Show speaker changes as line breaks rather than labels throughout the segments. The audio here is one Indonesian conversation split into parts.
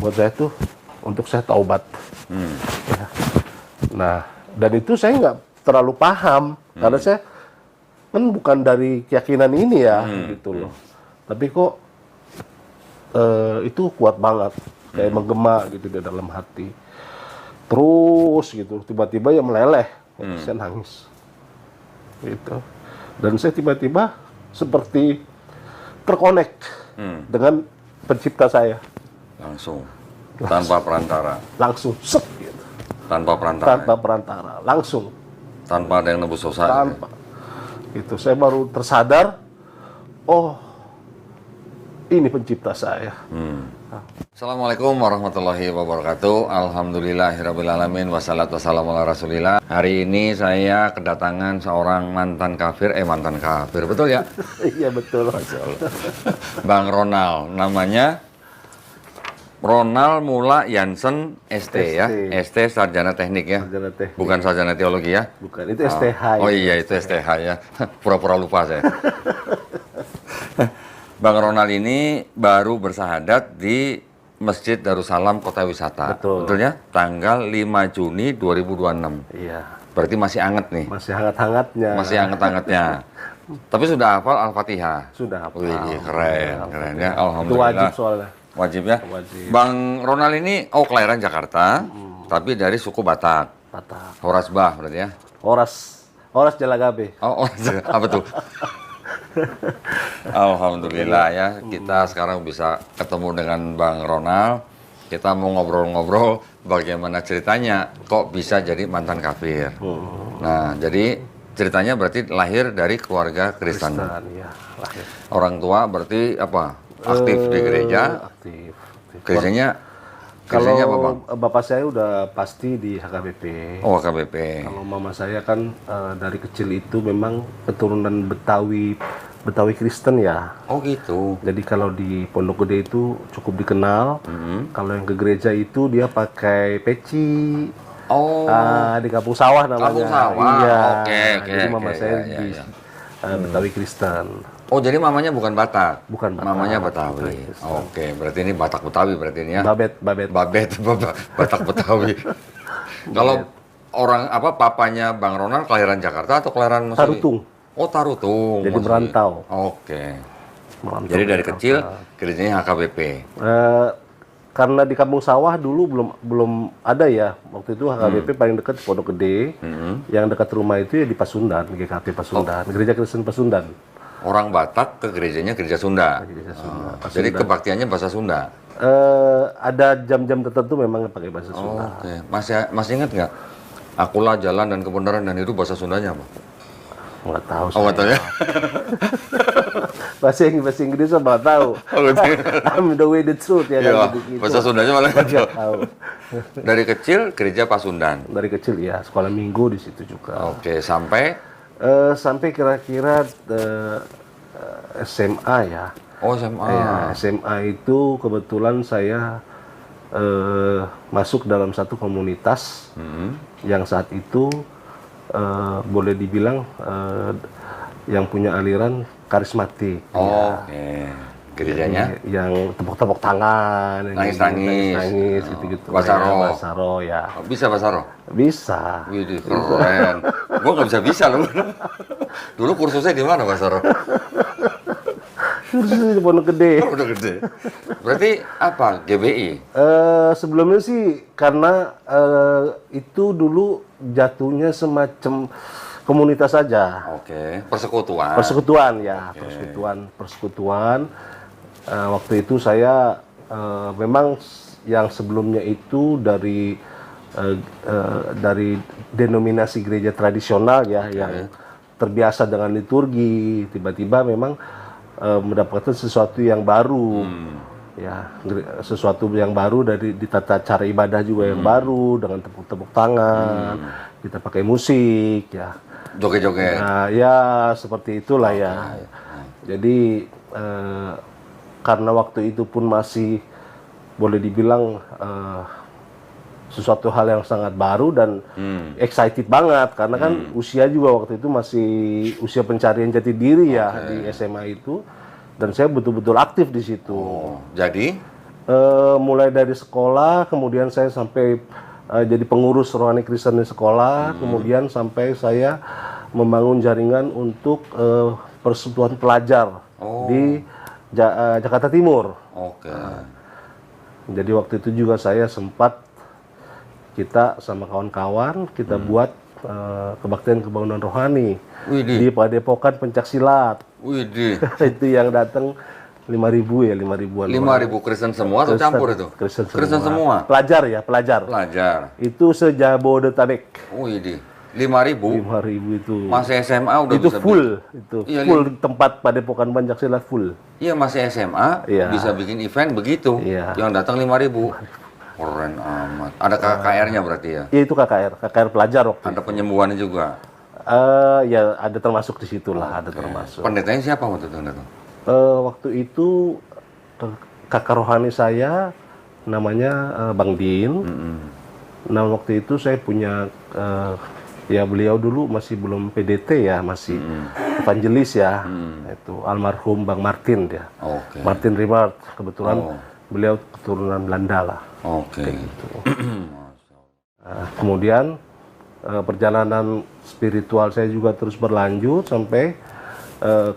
buat saya tuh untuk saya taubat. Ya. Nah, dan itu saya nggak terlalu paham karena saya kan bukan dari keyakinan ini ya, gitu loh. Tapi kok itu kuat banget, kayak menggema gitu di dalam hati. Terus gitu, tiba-tiba ya meleleh, saya nangis. Gitu. Dan saya tiba-tiba seperti terkonek dengan pencipta saya.
Langsung. Tanpa perantara.
Langsung, set gitu.
Tanpa perantara.
Tanpa perantara, langsung.
Tanpa ada yang nebus dosa.
Tanpa. Itu saya baru tersadar, oh ini pencipta saya.
Assalamualaikum warahmatullahi wabarakatuh. Alhamdulillahirrabbilalamin. Wassalatu wassalamu ala rasulillah. Hari ini saya kedatangan seorang mantan kafir. Mantan kafir, betul ya?
Iya betul.
Bang Ronald, namanya Ronald Mula Jansen ST ya. ST Sarjana Teknik ya.
Sarjana Teknik.
Bukan Sarjana Teologi ya.
Bukan, itu STH.
Oh iya, itu STH ya. Pura-pura lupa saya. Bang Ronald ini baru bersahadat di Masjid Darussalam Kota Wisata.
Betul.
Betulnya tanggal 5 Juni 2026.
Iya.
Berarti masih anget nih.
Masih hangat-hangatnya.
Masih anget-angetnya. Tapi sudah hafal Al-Fatihah.
Sudah hafal.
Wih, keren ya.
Itu
Alhamdulillah.
wajib soalnya.
Wajib ya.
Wajib.
Bang Ronald ini kelahiran Jakarta, tapi dari suku Batak.
Batak.
Horasbah berarti ya.
Horas Jalagabe.
Apa tuh? Alhamdulillah ya, kita sekarang bisa ketemu dengan Bang Ronald. Kita mau ngobrol-ngobrol bagaimana ceritanya kok bisa jadi mantan kafir. Nah, jadi ceritanya berarti lahir dari keluarga Kristen.
Ya, lahir.
Orang tua berarti apa? Aktif di gereja.
Aktif.
Gerejanya
Kalau
apa, Bang?
bapak saya udah pasti di HKBP.
Oh, KBP.
Kalau mama saya kan dari kecil itu memang keturunan Betawi Kristen ya.
Oh gitu.
Jadi kalau di Pondok Gede itu cukup dikenal. Kalau yang ke gereja itu dia pakai peci.
Oh.
Di Kampung Sawah namanya.
Kampung Sawah.
Iya.
Oke.
Jadi mama saya
Iya,
di
iya.
Betawi Kristen.
Oh, jadi mamanya bukan Batak?
Bukan Batak.
Mamanya Betawi. Oke, berarti ini Batak Betawi berarti ini ya?
Babet.
Batak Betawi. Kalau orang papanya Bang Ronald kelahiran Jakarta atau kelahiran masih?
Tarutung.
Oh, Tarutung.
Jadi
masih.
merantau.
Oke.
Merantau
Jadi dari
ke
kecil
Jakarta.
kerjanya HKBP.
Karena di Kampung Sawah dulu belum ada ya. Waktu itu HKBP paling dekat di Pondok Gede. Yang dekat rumah itu ya di Pasundan, GKP Pasundan, Gereja Kristen Pasundan.
Orang Batak ke gerejanya gereja Sunda.
Gereja Sunda.
Jadi kebaktiannya bahasa Sunda.
Ada jam-jam tertentu memang pakai bahasa Sunda.
Oke. Masih ingat nggak? Akulah jalan dan kebenaran dan itu bahasa Sundanya apa?
Nggak tahu.
Oh, nggak tahu ya?
bahasa Inggris nggak tahu. I'm the way the truth ya.
Iya,
gitu.
bahasa Sundanya malah nggak
Nggak
tahu.
tahu.
Dari kecil gereja Pasundan.
Dari kecil ya, sekolah minggu di situ juga.
Oke, sampai
Sampai kira-kira SMA ya.
oh SMA.
Ya, SMA itu kebetulan saya masuk dalam satu komunitas yang saat itu boleh dibilang yang punya aliran karismatik.
Oh, oke. Gerejanya?
Yang tepuk-tepuk tangan, nangis, gitu-gitu.
Basaro.
Basaro ya.
Oh, bisa Basaro?
Bisa.
Widih, keren. Gua nggak bisa loh. Dulu kursusnya di mana Basaro?
Kursus di Pondok Gede.
Oh, udah gede. Berarti apa? GBI?
Sebelumnya sih karena itu dulu jatuhnya semacam komunitas saja.
Oke. Persekutuan.
Persekutuan ya,
Oke.
persekutuan. Waktu itu saya memang yang sebelumnya itu dari denominasi gereja tradisional ya, yang terbiasa dengan liturgi, tiba-tiba memang mendapatkan sesuatu yang baru. Ya, sesuatu yang baru dari ditata cara ibadah juga yang baru dengan tepuk-tepuk tangan, kita pakai musik ya.
Joget-joget.
Nah, ya seperti itulah ya. Jadi karena waktu itu pun masih boleh dibilang sesuatu hal yang sangat baru dan excited banget karena kan usia juga waktu itu masih usia pencarian jati diri ya di SMA itu, dan saya betul-betul aktif di situ.
Jadi
Mulai dari sekolah, kemudian saya sampai jadi pengurus rohani Kristen di sekolah, kemudian sampai saya membangun jaringan untuk persekutuan pelajar di Jakarta Timur.
Oke.
Jadi waktu itu juga saya sempat, kita sama kawan-kawan kita buat kebaktian kebangunan rohani di Padepokan Pencaksilat.
Widih.
Itu yang datang 5.000 ya, 5.000-an.
5.000 Kristen semua atau campur itu?
Kristen
semua.
Pelajar ya, pelajar.
Pelajar.
Itu se-Jabodetabek.
Widih. 5.000.
5.000 itu.
Masih SMA udah
Itu
bisa
full, itu
Iya,
full tempat Padepokan Pencaksilat full.
Iya, masih SMA
Iya.
bisa bikin event begitu.
Iya.
Yang datang 5.000. Keren amat. Ada KKR-nya berarti ya?
Ya itu KKR pelajar waktu.
Ada penyembuhannya juga.
Ya ada termasuk di situ lah, ada termasuk.
Pendetanya siapa waktu itu yang datang?
Waktu itu kakak rohani saya namanya Bang Din. Nah waktu itu saya punya ya beliau dulu masih belum PDT ya, masih evangelis ya. Itu almarhum Bang Martin dia.
Oke.
Martin Rimart, kebetulan beliau keturunan Belanda lah.
Oke.
Gitu. Kemudian perjalanan spiritual saya juga terus berlanjut sampai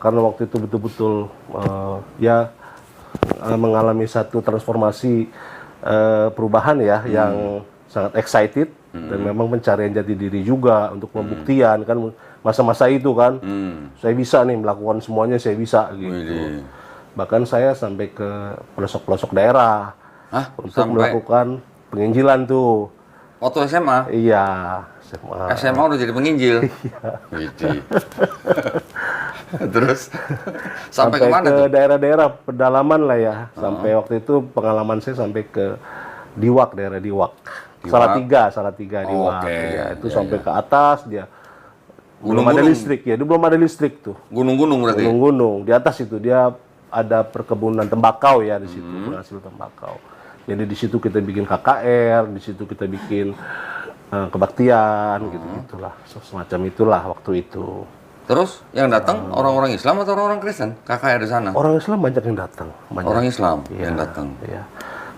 karena waktu itu betul-betul ya mengalami satu transformasi perubahan ya yang sangat excited dan memang pencarian jati diri juga untuk pembuktian kan masa-masa itu kan saya bisa nih melakukan semuanya, saya bisa gitu. Bahkan saya sampai ke pelosok-pelosok daerah untuk melakukan penginjilan tuh.
Waktu SMA?
Iya, SMA.
SMA udah jadi penginjil? Iya. Terus sampai kemana
ke
tuh?
daerah-daerah pedalaman lah ya. Sampai waktu itu pengalaman saya sampai ke Diwak, daerah Diwak. Salatiga Diwak. Ya, itu sampai ke atas dia. Belum ada listrik ya, itu belum ada listrik tuh.
Gunung-gunung berarti?
Gunung-gunung. Di atas itu dia ada perkebunan tembakau ya di situ, penghasil tembakau. Jadi di situ kita bikin KKR, di situ kita bikin kebaktian gitu-gitulah. Semacam itulah waktu itu.
Terus yang datang orang-orang Islam atau orang-orang Kristen? KKR di sana?
Orang Islam banyak yang datang.
Orang Islam yang datang.
Iya.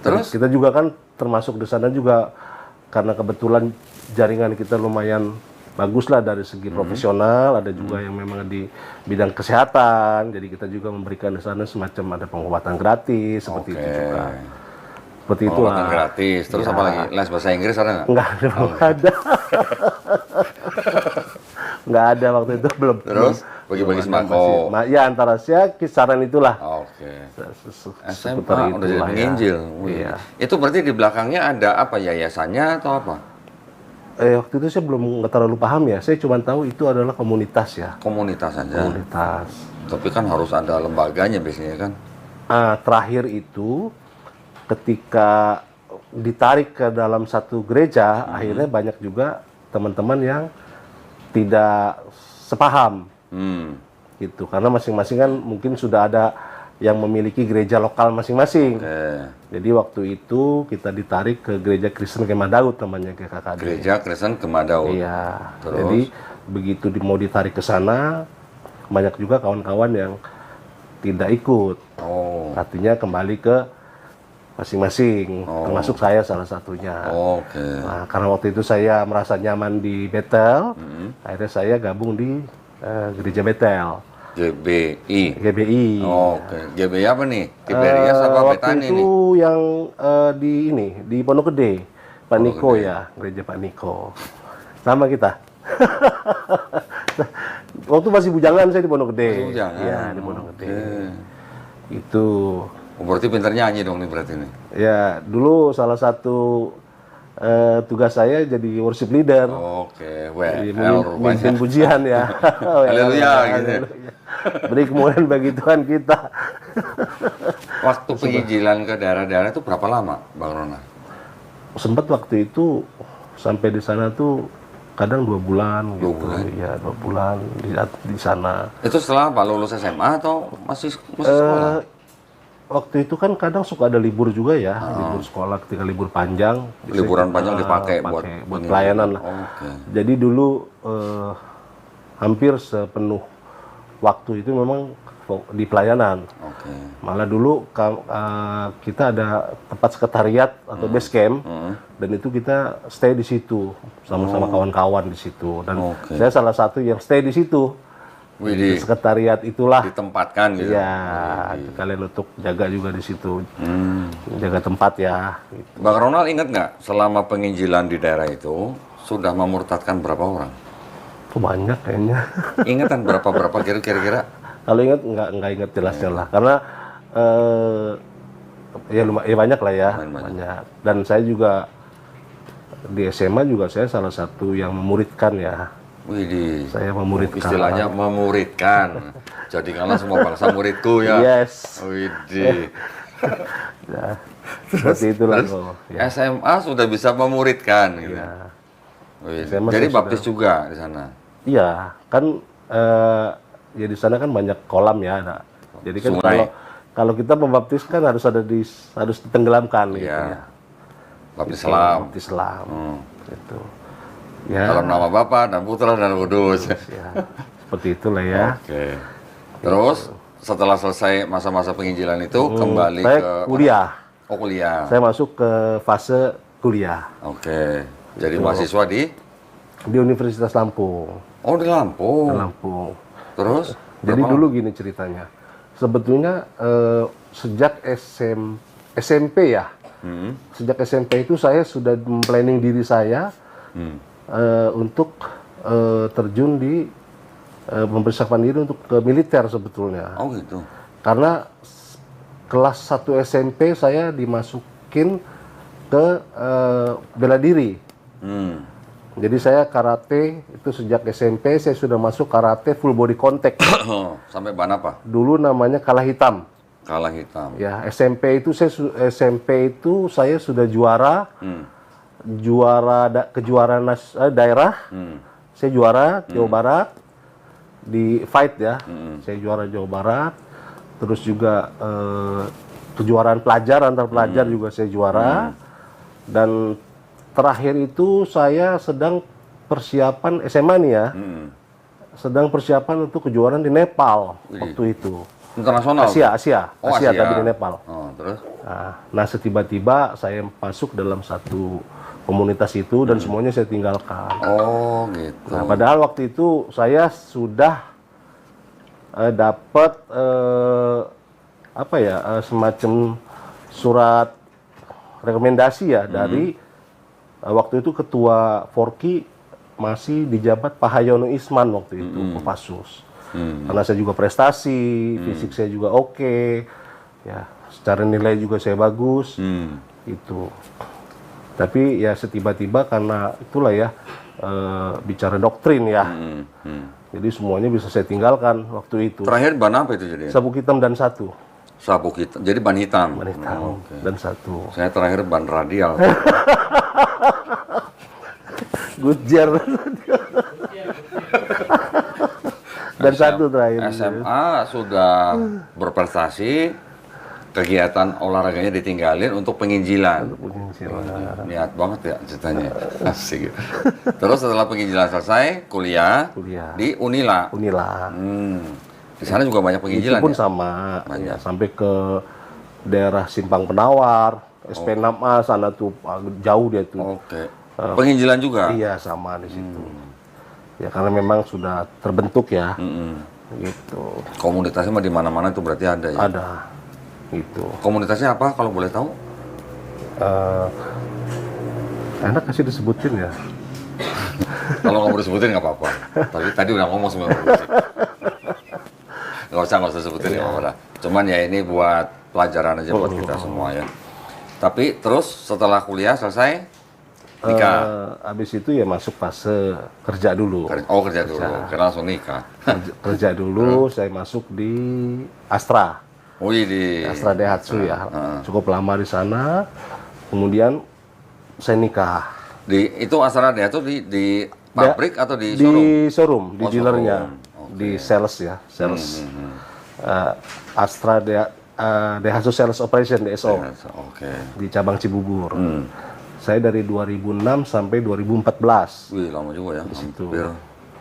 Terus
kita juga kan termasuk di sana juga karena kebetulan jaringan kita lumayan bagus lah dari segi profesional, ada juga yang memang di bidang kesehatan, jadi kita juga memberikan di sana semacam ada pengobatan gratis seperti itu juga. Seperti itu
pengobatan gratis. Terus apa lagi? Les bahasa Inggris ada nggak?
Nggak ada, belum ada. Nggak ada waktu itu belum.
Terus bagi-bagi sembako.
Ya antara saya kisaran itulah.
Oke.
SMA
udah jadi penginjil.
Iya.
Itu berarti di belakangnya ada apa, yayasannya atau apa?
Waktu itu saya belum nggak terlalu paham ya. Saya cuma tahu itu adalah komunitas ya.
Komunitas saja.
Komunitas.
Tapi kan harus ada lembaganya biasanya kan?
Terakhir itu ketika ditarik ke dalam satu gereja, akhirnya banyak juga teman-teman yang tidak sepaham. Gitu. Karena masing-masing kan mungkin sudah ada yang memiliki gereja lokal masing-masing. Jadi waktu itu kita ditarik ke gereja Kristen Kemah Daud namanya GKKD.
Gereja Kristen Kemah Daud.
Iya.
Terus?
Jadi begitu mau ditarik ke sana, banyak juga kawan-kawan yang tidak ikut. Artinya kembali ke masing-masing, termasuk saya salah satunya. Nah, karena waktu itu saya merasa nyaman di Bethel, akhirnya saya gabung di gereja Bethel.
GBI. GBI apa nih? Tiberias apa Betani nih?
Waktu itu yang di Pondok Gede, Pak Niko ya, gereja Pak Niko. Sama kita. Waktu masih bujangan saya di Pondok Gede. Iya, di Pondok Gede. Itu.
Berarti pintar nyanyi dong nih berarti nih.
Ya, dulu salah satu tugas saya jadi worship leader. Memimpin pujian ya.
Haleluya gitu.
Beri kemuliaan bagi Tuhan kita.
Waktu penginjilan ke daerah-daerah itu berapa lama, Bang Ronald?
Sempat waktu itu sampai di sana tuh kadang 2 bulan.
2 bulan?
Iya, 2 bulan di sana.
Itu setelah apa? Lulus SMA atau masih sekolah?
Waktu itu kan kadang suka ada libur juga ya, libur sekolah ketika libur panjang.
Liburan panjang dipakai buat
pelayanan lah. Jadi dulu hampir sepenuh waktu itu memang di pelayanan.
Oke.
Malah dulu kita ada tempat sekretariat atau base camp, dan itu kita stay di situ sama-sama kawan-kawan di situ. Dan
Oke.
saya salah satu yang stay di situ. Di
Widih,
sekretariat itulah.
ditempatkan gitu.
Ya, kalian untuk jaga juga di situ, jaga tempat ya.
Bang Ronald ingat nggak selama penginjilan di daerah itu sudah memurtadkan berapa orang?
Oh, banyak kayaknya.
Ingatan berapa kira-kira?
Kalau ingat nggak ingat jelasnya lah, karena ya lumayan banyak lah ya, banyak. Dan saya juga di SMA juga saya salah satu yang memuridkan ya.
Widih,
Saya memuridkan.
istilahnya memuridkan. Jadikanlah semua bangsa muridku ya.
Yes.
Widih.
Ya, seperti itulah. Ya.
SMA sudah bisa memuridkan gitu.
Ya.
Widih.
SMA
Jadi
saya
baptis juga di sana.
Iya, kan ya di sana kan banyak kolam ya, ada. Jadi kan
Sungai.
kalau kita membaptis kan harus ditenggelamkan gitu
Iya.
ya.
Baptis Islam.
Baptis Islam. Gitu. Ya.
Dalam nama Bapa dan Putra dan Roh Kudus.
Ya, seperti itulah ya.
Oke. Terus setelah selesai masa-masa penginjilan itu kembali
Saya
ke
kuliah.
Oh, kuliah.
Saya masuk ke fase kuliah
Oke. Jadi mahasiswa
di Universitas Lampung.
Oh, di Lampung.
Lampung.
Terus
Jadi dulu gini ceritanya. Sebetulnya sejak SMP ya. Sejak SMP itu saya sudah planning diri saya untuk terjun di mempersiapkan diri untuk ke militer sebetulnya.
Oh, gitu.
Karena kelas 1 SMP saya dimasukin ke bela diri. Jadi saya karate itu sejak SMP saya sudah masuk karate full body contact.
Sampai ban apa?
Dulu namanya kalah hitam.
Kalah hitam.
Ya, SMP itu saya sudah juara. Kejuaraan daerah. Saya juara Jawa Barat di fight ya. Saya juara Jawa Barat. Terus juga kejuaraan pelajar antar pelajar juga saya juara. Dan terakhir itu saya sedang persiapan SMA nih ya. Sedang persiapan untuk kejuaraan di Nepal waktu itu.
Internasional?
Asia
Oh,
tapi di Nepal.
Oh, terus?
Nah, setiba-tiba saya masuk dalam satu komunitas itu dan semuanya saya tinggalkan.
Oh, gitu.
Nah, padahal waktu itu saya sudah dapat semacam surat rekomendasi ya dari waktu itu ketua Forki masih dijabat Pak Hayono Isman waktu itu, Kopassus. Karena saya juga prestasi, fisik saya juga oke, ya secara nilai juga saya bagus, itu. Tapi ya setiba-tiba karena itulah ya bicara doktrin ya, jadi semuanya bisa saya tinggalkan waktu itu.
Terakhir ban apa itu jadi?
Sabuk hitam dan satu.
Sabuk hitam. Jadi ban hitam.
Ban hitam dan satu.
Saya terakhir ban radial.
Goodyear. Dan satu terakhir.
SMA sudah berprestasi, kegiatan olahraganya ditinggalin untuk penginjilan. Niat banget ya ceritanya. Asik. Terus setelah penginjilan selesai, kuliah di Unila.
Unila.
Di sana juga banyak penginjilan.
Itu pun
ya?
sama, ya, sampai ke daerah Simpang Penawar, SP6A sana tuh jauh dia tuh.
Oke. Penginjilan juga.
Iya sama di situ. Ya karena memang sudah terbentuk ya. Gitu.
Komunitasnya mah di mana-mana itu berarti ada ya.
Ada. Gitu.
Komunitasnya apa kalau boleh tahu?
Enak kasih disebutin ya.
Kalau nggak mau disebutin nggak apa-apa. Tapi tadi udah ngomong semua. Nggak usah sebutin ya apa-apa. Cuman ya ini buat pelajaran aja buat kita semua ya. Tapi terus setelah kuliah selesai nikah.
Habis itu ya masuk fase kerja dulu.
Oh kerja dulu, karena langsung nikah.
Kerja dulu, saya masuk di Astra.
Oh iya di
Astra Daihatsu ya. Cukup lama di sana. Kemudian saya nikah.
Itu Astra Daihatsu di pabrik atau di showroom?
Di showroom, di
Oh,
dealernya.
showroom.
Di sales ya, sales. Astra Daihatsu Sales Operation DSO.
Oke.
Di cabang Cibubur. Saya dari 2006 sampai 2014.
Wih lama juga ya. Hampir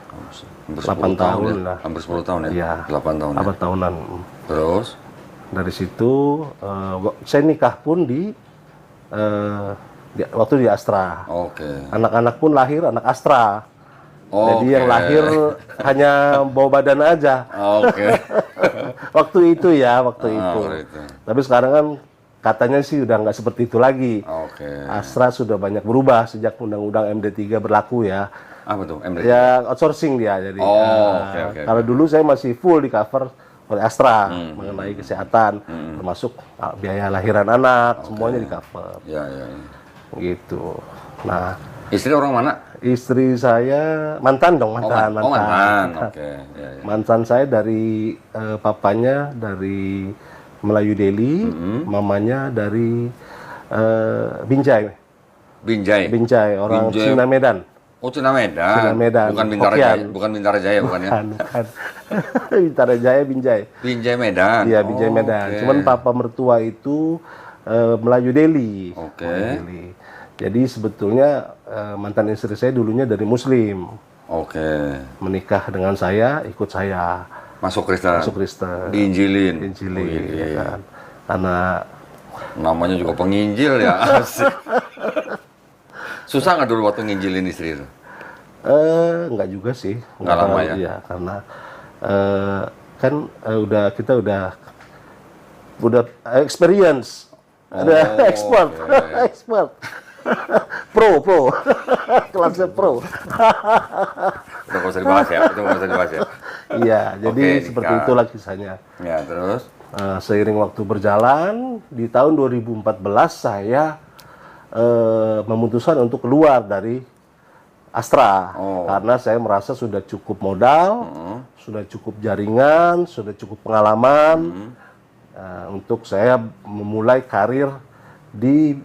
Hampir
8
10
tahun
ya?
lah.
Hampir 10 tahun ya?
Iya.
8 tahun ya?
8 tahunan.
Terus?
Dari situ saya nikah pun waktu di Astra.
Oke.
Anak-anak pun lahir anak Astra. Jadi
Oke.
yang lahir hanya bawa badan aja.
Oke.
Waktu itu.
Itu.
Tapi sekarang kan katanya sih udah nggak seperti itu lagi.
Oke.
Astra sudah banyak berubah sejak Undang-Undang MD3 berlaku ya.
Apa tuh? MD?
Ya outsourcing dia jadi.
Oke.
Kalau dulu saya masih full di cover oleh Astra mengenai kesehatan, termasuk biaya lahiran anak, semuanya di cover.
Ya.
Gitu. Nah,
Istri orang mana?
istri saya mantan dong, mantan.
Oke. Ya.
Mantan saya dari papanya dari Melayu Delhi, mamanya dari Binjai.
Binjai.
Orang
Binjai.
Cina Medan.
Oh, Cina Medan.
Cina Medan.
Bukan Bintara
Hokian.
Jaya, bukan Bintara Jaya bukan ya?
Bukan. Bintara Jaya, Binjai.
Binjai Medan.
Iya, Binjai Medan.
Oke.
Cuman papa mertua itu Melayu Delhi.
Oke.
Melayu Delhi. Jadi sebetulnya mantan istri saya dulunya dari Muslim.
Oke.
Menikah dengan saya, ikut saya
Masuk Kristen.
masuk Kristen.
Diinjilin.
Injili,
Oh, iya.
ya kan. Karena
Namanya juga penginjil ya. Asik. Susah nggak dulu waktu nginjilin istri itu?
enggak juga sih.
Nggak lama
terlalu,
ya?
Iya, karena kan kita udah experience. Ada expert.
oke.
Expert. Pro. Kelasnya pro.
Udah nggak usah dibahas ya. Itu nggak usah dibahas ya.
Iya, jadi
Oke,
seperti
nikah.
itulah kisahnya.
Ya terus.
Seiring waktu berjalan, di tahun 2014 saya memutuskan untuk keluar dari Astra.
Oh.
Karena saya merasa sudah cukup modal, sudah cukup jaringan, sudah cukup pengalaman untuk saya memulai karir di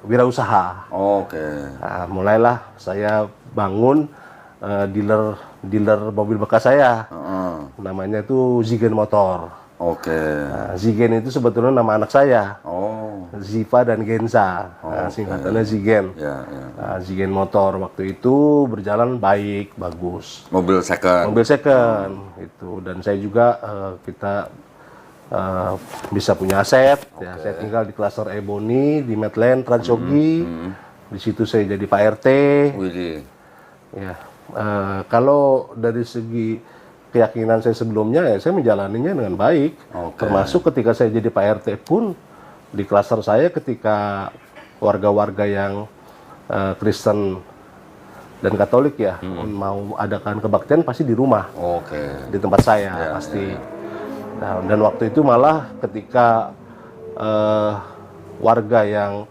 wirausaha.
Oke.
Nah, mulailah saya bangun dealer mobil bekas saya.
Heeh.
Namanya itu Zigen Motor.
Oke.
Nah, Zigen itu sebetulnya nama anak saya.
Oh.
Ziva dan Genza. Nah, singkatannya Zigen.
Ya.
Nah, Zigen Motor waktu itu berjalan baik, bagus.
Mobil second.
Mobil second itu, dan saya juga kita bisa punya aset. Ya, saya tinggal di klaster Ebony di Medland Transyogi. Di situ saya jadi Pak RT.
Widih.
Ya, kalau dari segi keyakinan saya sebelumnya, ya saya menjalaninya dengan baik.
Oke.
Termasuk ketika saya jadi Pak RT pun di klaster saya, ketika warga-warga yang Kristen dan Katolik ya mau adakan kebaktian pasti di rumah,
Oke.
di tempat saya pasti. Nah, dan waktu itu malah ketika warga yang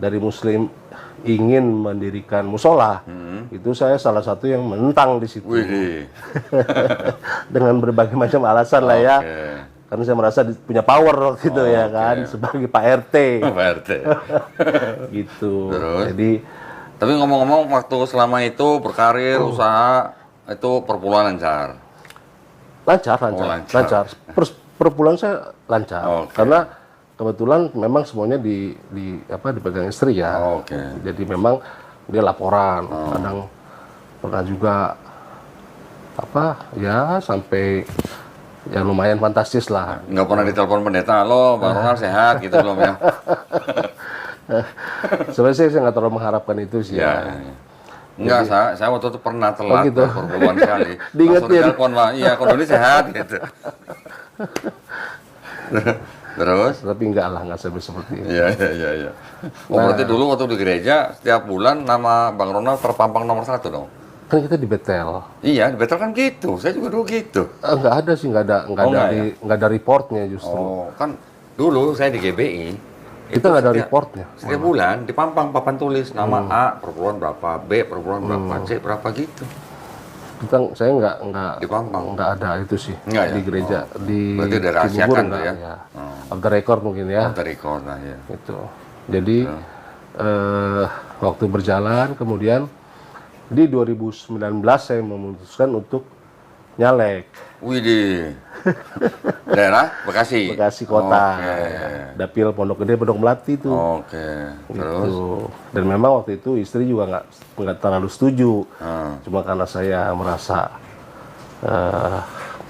dari Muslim ingin mendirikan musola, itu saya salah satu yang menentang di situ.
Widih.
Dengan berbagai macam alasan lah ya.
Oke.
Karena saya merasa punya power waktu itu ya kan, sebagai Pak RT.
Pak RT.
Gitu.
Terus?
Jadi
Tapi ngomong-ngomong waktu selama itu berkarir, usaha, itu perpuluhan lancar.
lancar.
Lancar.
Per bulan saya lancar.
Oke.
Karena kebetulan memang semuanya dipegang istri ya.
Oke.
Jadi memang dia laporan, kadang pernah juga sampai ya lumayan fantastis lah.
Nggak pernah ditelepon pendeta, lo Bang Ronald sehat gitu belum ya?
Sebenarnya saya nggak terlalu mengharapkan itu sih.
Ya. Enggak, saya waktu itu pernah telat
gitu.
perpuluhan kali.
Diingetin.
Langsung ditelepon, Pak. Iya, kalau ini sehat gitu. Terus?
Tapi nggak sampai seperti itu.
Iya. Oh, berarti dulu waktu di gereja, setiap bulan nama Bang Ronald terpampang nomor 1 dong?
Kan kita di Betel.
Iya, di Betel kan gitu. Saya juga dulu gitu.
Nggak ada sih, nggak ada reportnya justru.
Oh, kan dulu saya di GBI.
Kita nggak ada reportnya.
Setiap bulan dipampang papan tulis nama A perpuluhan berapa, B perpuluhan berapa, C berapa gitu.
Saya nggak
Dipampang.
nggak ada itu sih
Nggak ya?
di gereja. Di
Berarti udah
Cibubur
rahasiakan tuh
nggak,
ya?
Off the record mungkin ya.
Off the record, nah ya.
Itu. Jadi waktu berjalan kemudian di 2019 saya memutuskan untuk nyalek.
Widih. Daerah Bekasi.
Bekasi kota.
Oke.
Dapil Pondok Gede, Pondok Melati tuh.
Oke. Terus?
Gitu. Dan memang waktu itu istri juga nggak terlalu setuju. Cuma karena saya merasa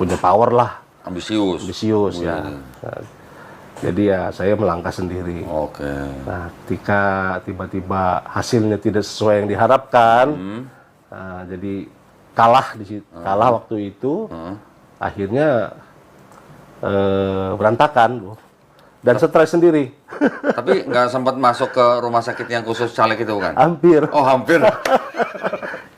punya power lah, ambisius ya. Nah, jadi ya saya melangkah sendiri.
Oke.
Nah, ketika tiba-tiba hasilnya tidak sesuai yang diharapkan, jadi kalah di situ, kalah waktu itu, akhirnya berantakan dan stres sendiri.
Tapi nggak sempat masuk ke rumah sakit yang khusus caleg itu kan?
Hampir.
Oh, hampir.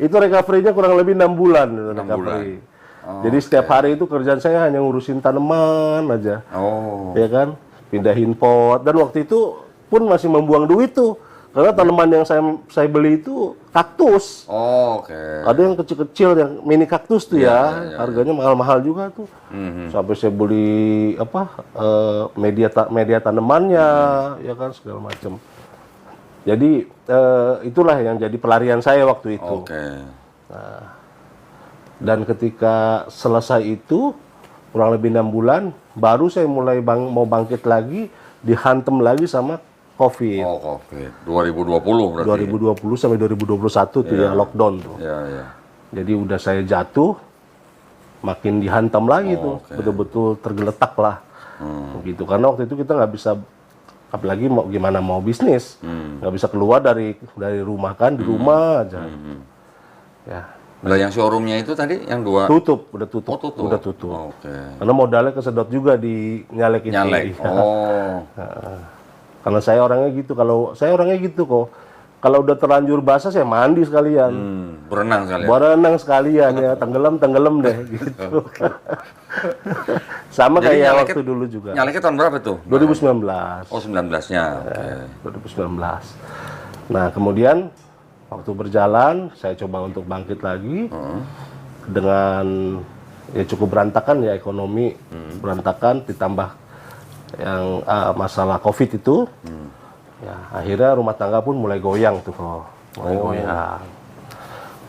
Itu recovery-nya kurang lebih 6 bulan.
6
recovery.
bulan. Oh,
jadi setiap hari itu kerjaan saya hanya ngurusin tanaman aja.
Oh.
Ya kan? Pindahin pot. Dan waktu itu pun masih membuang duit tuh. Karena tanaman yang saya beli itu kaktus.
Oh, oke.
Ada yang kecil-kecil, yang mini kaktus tuh ya. Harganya mahal-mahal juga tuh. Sampai saya beli media tanamannya, ya kan, segala macam. Jadi itulah yang jadi pelarian saya waktu itu.
Oke.
Dan ketika selesai itu, kurang lebih 6 bulan, baru saya mulai mau bangkit lagi, dihantam lagi sama COVID.
Oh, COVID. 2020 berarti.
2020 sampai 2021 tuh ya, lockdown tuh.
Iya.
Jadi udah saya jatuh, makin dihantam lagi tuh, betul-betul tergeletak lah. Gitu. Karena waktu itu kita nggak bisa, apalagi mau bisnis, nggak bisa keluar dari rumah kan, di rumah aja. Ya.
Lah yang showroomnya itu tadi yang dua
Udah tutup.
Oh, tutup.
Udah tutup.
Oke.
Karena modalnya kesedot juga di nyalek itu.
Nyalek.
Iya.
Oh.
Karena saya orangnya gitu. Kalau saya orangnya gitu kok. Kalau udah terlanjur basah saya mandi sekalian.
Berenang kali ya.
Berenang sekalian ya, tenggelam deh gitu. Sama
Jadi
kayak waktu dulu juga.
Nyaleknya tahun berapa tuh?
2019.
Oh, 19-nya. Oke.
2019. Nah, kemudian waktu berjalan, saya coba untuk bangkit lagi dengan ya cukup berantakan ya ekonomi, berantakan ditambah yang masalah COVID itu, ya akhirnya rumah tangga pun mulai goyang tuh,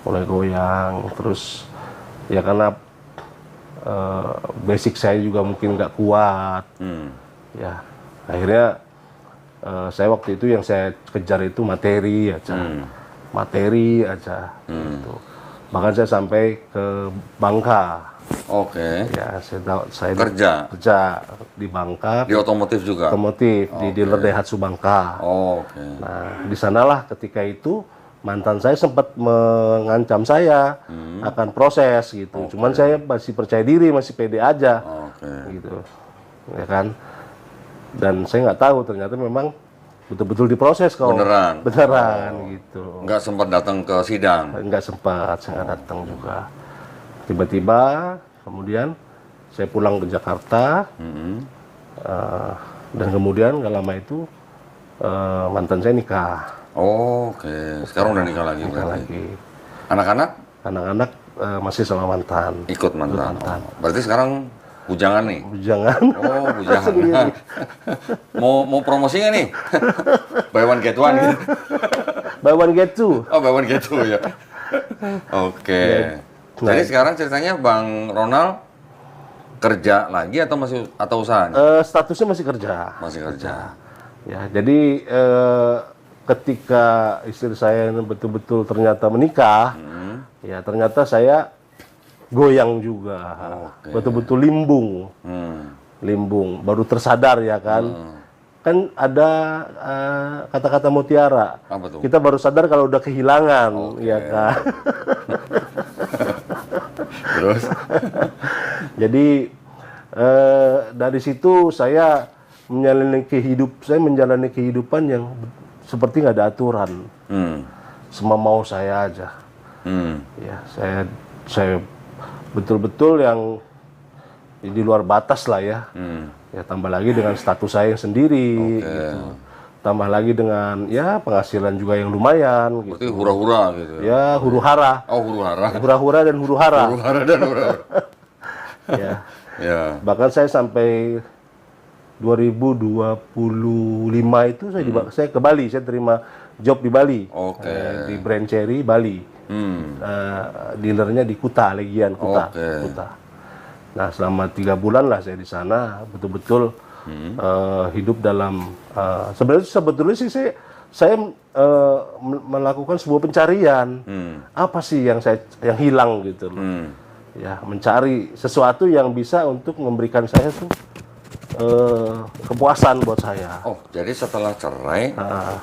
mulai goyang, terus ya karena basic saya juga mungkin nggak kuat, ya akhirnya saya waktu itu yang saya kejar itu materi aja, gitu. Bahkan saya sampai ke Bangka.
Oke.
Ya, saya
kerja
di Bangka.
Di otomotif juga.
Otomotif di dealer Daihatsu Bangka.
Oke.
Nah, di sanalah ketika itu mantan saya sempat mengancam saya akan proses gitu. Cuman saya masih percaya diri, masih pede aja, gitu, ya kan. Dan saya nggak tahu ternyata memang betul-betul diproses kok. Beneran gitu.
Nggak sempat datang ke sidang?
Nggak sempat, saya nggak datang juga. Tiba-tiba kemudian saya pulang ke Jakarta, dan kemudian nggak lama itu mantan saya nikah.
Oke, sekarang udah nikah lagi berarti. Anak-anak?
Anak-anak masih sama mantan.
Ikut mantan. Berarti sekarang bujangan nih?
Bujangan.
Oh, bujangan. mau promosi nggak nih? Buy one get one gitu?
Buy one get two.
Oh, buy one get two ya. Oke. Jadi sekarang ceritanya Bang Ronald kerja lagi atau usahanya?
Statusnya masih kerja.
Masih kerja.
Ya, jadi ketika istri saya betul-betul ternyata menikah, ya ternyata saya goyang juga, betul-betul limbung, baru tersadar ya kan. Kan ada kata-kata mutiara.
Apa tuh?
Kita baru sadar kalau udah kehilangan, ya kan.
Terus?
Jadi dari situ saya menjalani kehidupan yang seperti nggak ada aturan, semua mau saya aja. Ya, saya betul-betul yang di luar batas lah ya. Ya tambah lagi dengan status saya sendiri, gitu. Tambah lagi dengan ya penghasilan juga yang lumayan.
Berarti gitu. Hura-hura gitu.
Ya huru-hara.
Oh huru-hara.
Hura-hura dan huru-hara.
Huru-hara dan huru-hara.
Ya. Bahkan saya sampai 2025 itu saya ke Bali, saya terima job di Bali. Di Brand Cherry Bali. Dealernya di Kuta, Legian Kuta.
Oke.
Kuta. Nah, selama 3 bulan lah saya di sana, betul-betul hidup dalam sebetulnya sih saya melakukan sebuah pencarian. Apa sih yang hilang gitu loh. Ya, mencari sesuatu yang bisa untuk memberikan saya tuh kepuasan buat saya.
Oh, jadi setelah cerai,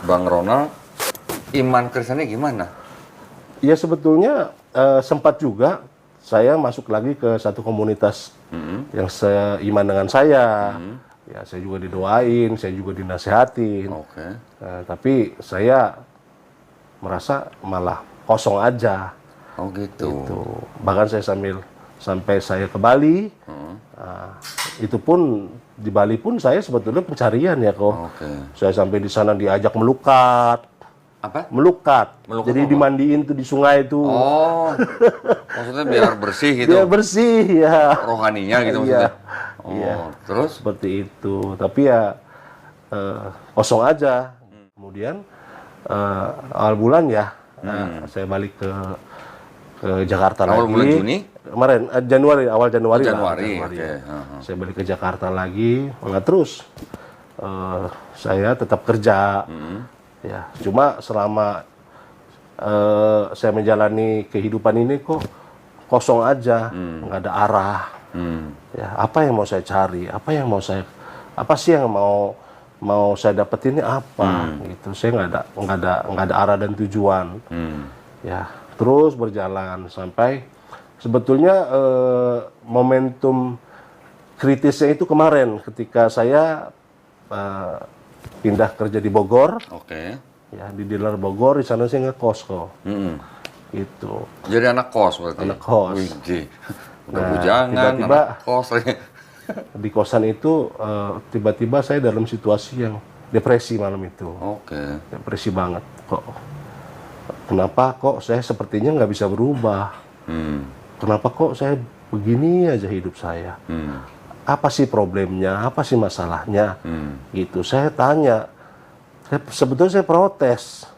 Bang Ronald, iman Kristennya gimana?
Ya sebetulnya sempat juga saya masuk lagi ke satu komunitas yang seiman dengan saya. Ya, saya juga didoain, saya juga dinasehatin.
Oke.
Tapi saya merasa malah kosong aja.
Oh gitu.
Gitu. Bahkan saya sampai saya ke Bali, itu pun di Bali pun saya sebetulnya pencarian ya kok.
Oke.
Saya sampai di sana diajak melukat.
Apa?
Melukat.
Melukat
Jadi
apa?
dimandiin tuh di sungai itu.
Oh, maksudnya biar bersih gitu.
Biar bersih ya.
Rohaninya gitu
Iya.
maksudnya. Oh,
Iya.
terus?
Seperti itu. Tapi ya kosong aja. Kemudian awal bulan ya, saya balik ke Jakarta
Awal
lagi.
bulan Juni?
Kemarin awal Januari.
Oh,
lah.
Januari,
Januari,
oke.
ya. Saya balik ke Jakarta lagi. Nah, terus saya tetap kerja. Ya, cuma selama saya menjalani kehidupan ini kok kosong aja, nggak ada arah. Ya, apa yang mau saya cari? Apa sih yang mau saya dapetin ini apa? Gitu. Saya nggak ada arah dan tujuan. Ya, terus berjalan sampai sebetulnya momentum kritisnya itu kemarin ketika saya pindah kerja di Bogor.
Oke.
Ya, di dealer Bogor, di sana saya ngekos kok. Gitu.
Jadi anak kos berarti?
Anak kos.
Widih. Udah
Nah,
bujangan,
tiba-tiba
anak kos.
di kosan itu tiba-tiba saya dalam situasi yang depresi malam itu.
Oke.
Depresi banget. Kenapa kok saya sepertinya nggak bisa berubah? Kenapa kok saya begini aja hidup saya? Apa sih problemnya? Apa sih masalahnya? Gitu. Saya tanya. Sebetulnya saya protes.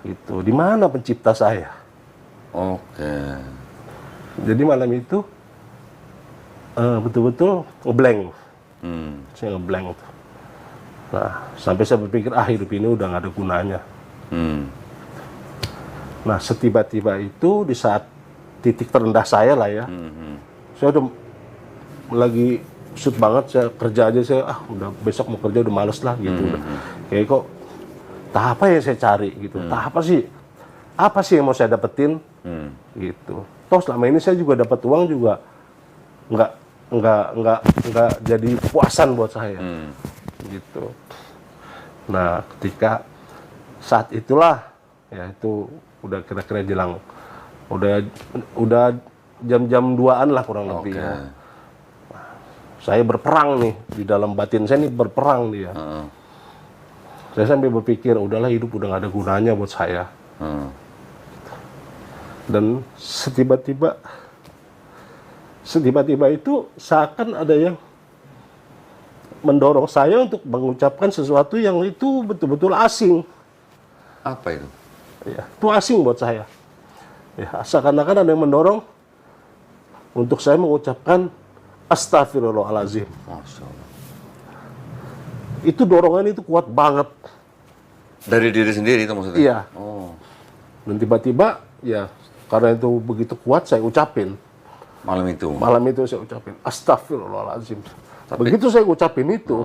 Gitu. Di mana pencipta saya?
Oke.
Jadi malam itu betul-betul ngeblank. Saya ngeblank. Nah, sampai saya berpikir hidup ini udah nggak ada gunanya. Nah, setiba-tiba itu di saat titik terendah saya lah ya, saya udah lagi shoot banget, saya kerja aja, saya udah besok mau kerja udah males lah gitu. Udah. Kayak kok tahap apa yang saya cari gitu, tahap apa sih yang mau saya dapetin gitu. Toh selama ini saya juga dapat uang juga nggak jadi puasan buat saya gitu. Nah, ketika saat itulah ya itu udah kira-kira jelang udah jam-jam 2-an lah kurang lebih ya. Saya berperang nih di dalam batin saya nih, berperang dia. Saya sampai berpikir udahlah, hidup udah nggak ada gunanya buat saya. Dan setiba-tiba itu seakan ada yang mendorong saya untuk mengucapkan sesuatu yang itu betul-betul asing.
Apa itu?
Ya, itu asing buat saya. Ya, seakan-akan ada yang mendorong untuk saya mengucapkan Astagfirullahaladzim.
Masya Allah.
Itu dorongan itu kuat banget.
Dari diri sendiri itu maksudnya?
Iya.
Oh.
Dan tiba-tiba ya karena itu begitu kuat saya ucapin.
Malam itu?
Malam itu saya ucapin Astagfirullahaladzim. Begitu saya ucapin itu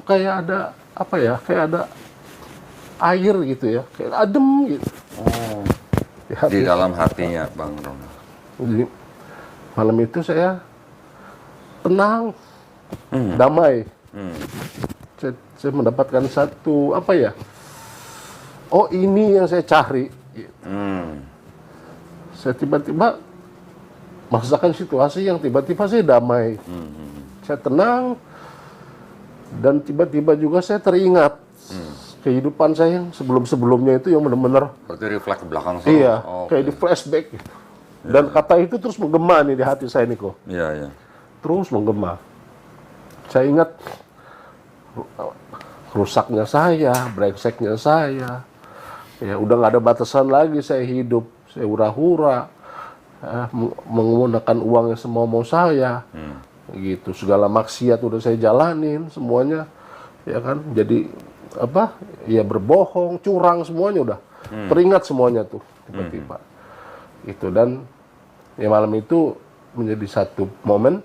kayak ada apa ya? Kayak ada air gitu ya, kayak adem gitu.
Oh.
Di
dalam hatinya Bang Ronald.
Jadi malam itu saya tenang, damai. Saya mendapatkan satu apa ya? Oh, ini yang saya cari. Saya tiba-tiba merasakan situasi yang tiba-tiba saya damai. Saya tenang dan tiba-tiba juga saya teringat kehidupan saya yang sebelum-sebelumnya itu yang benar-benar.
Berarti refleks ke belakang.
Iya, kayak di flashback gitu. Dan kata itu terus menggema nih di hati saya nih kok.
Iya, iya.
Terus menggema. Saya ingat rusaknya saya, brengseknya saya, Ya udah nggak ada batasan lagi saya hidup, saya hura-hura, menggunakan uang yang semau-mau saya, gitu. Segala maksiat udah saya jalanin semuanya, ya kan. Jadi apa? Ya berbohong, curang semuanya udah teringat semuanya tuh tiba-tiba. Itu dan ya malam itu menjadi satu momen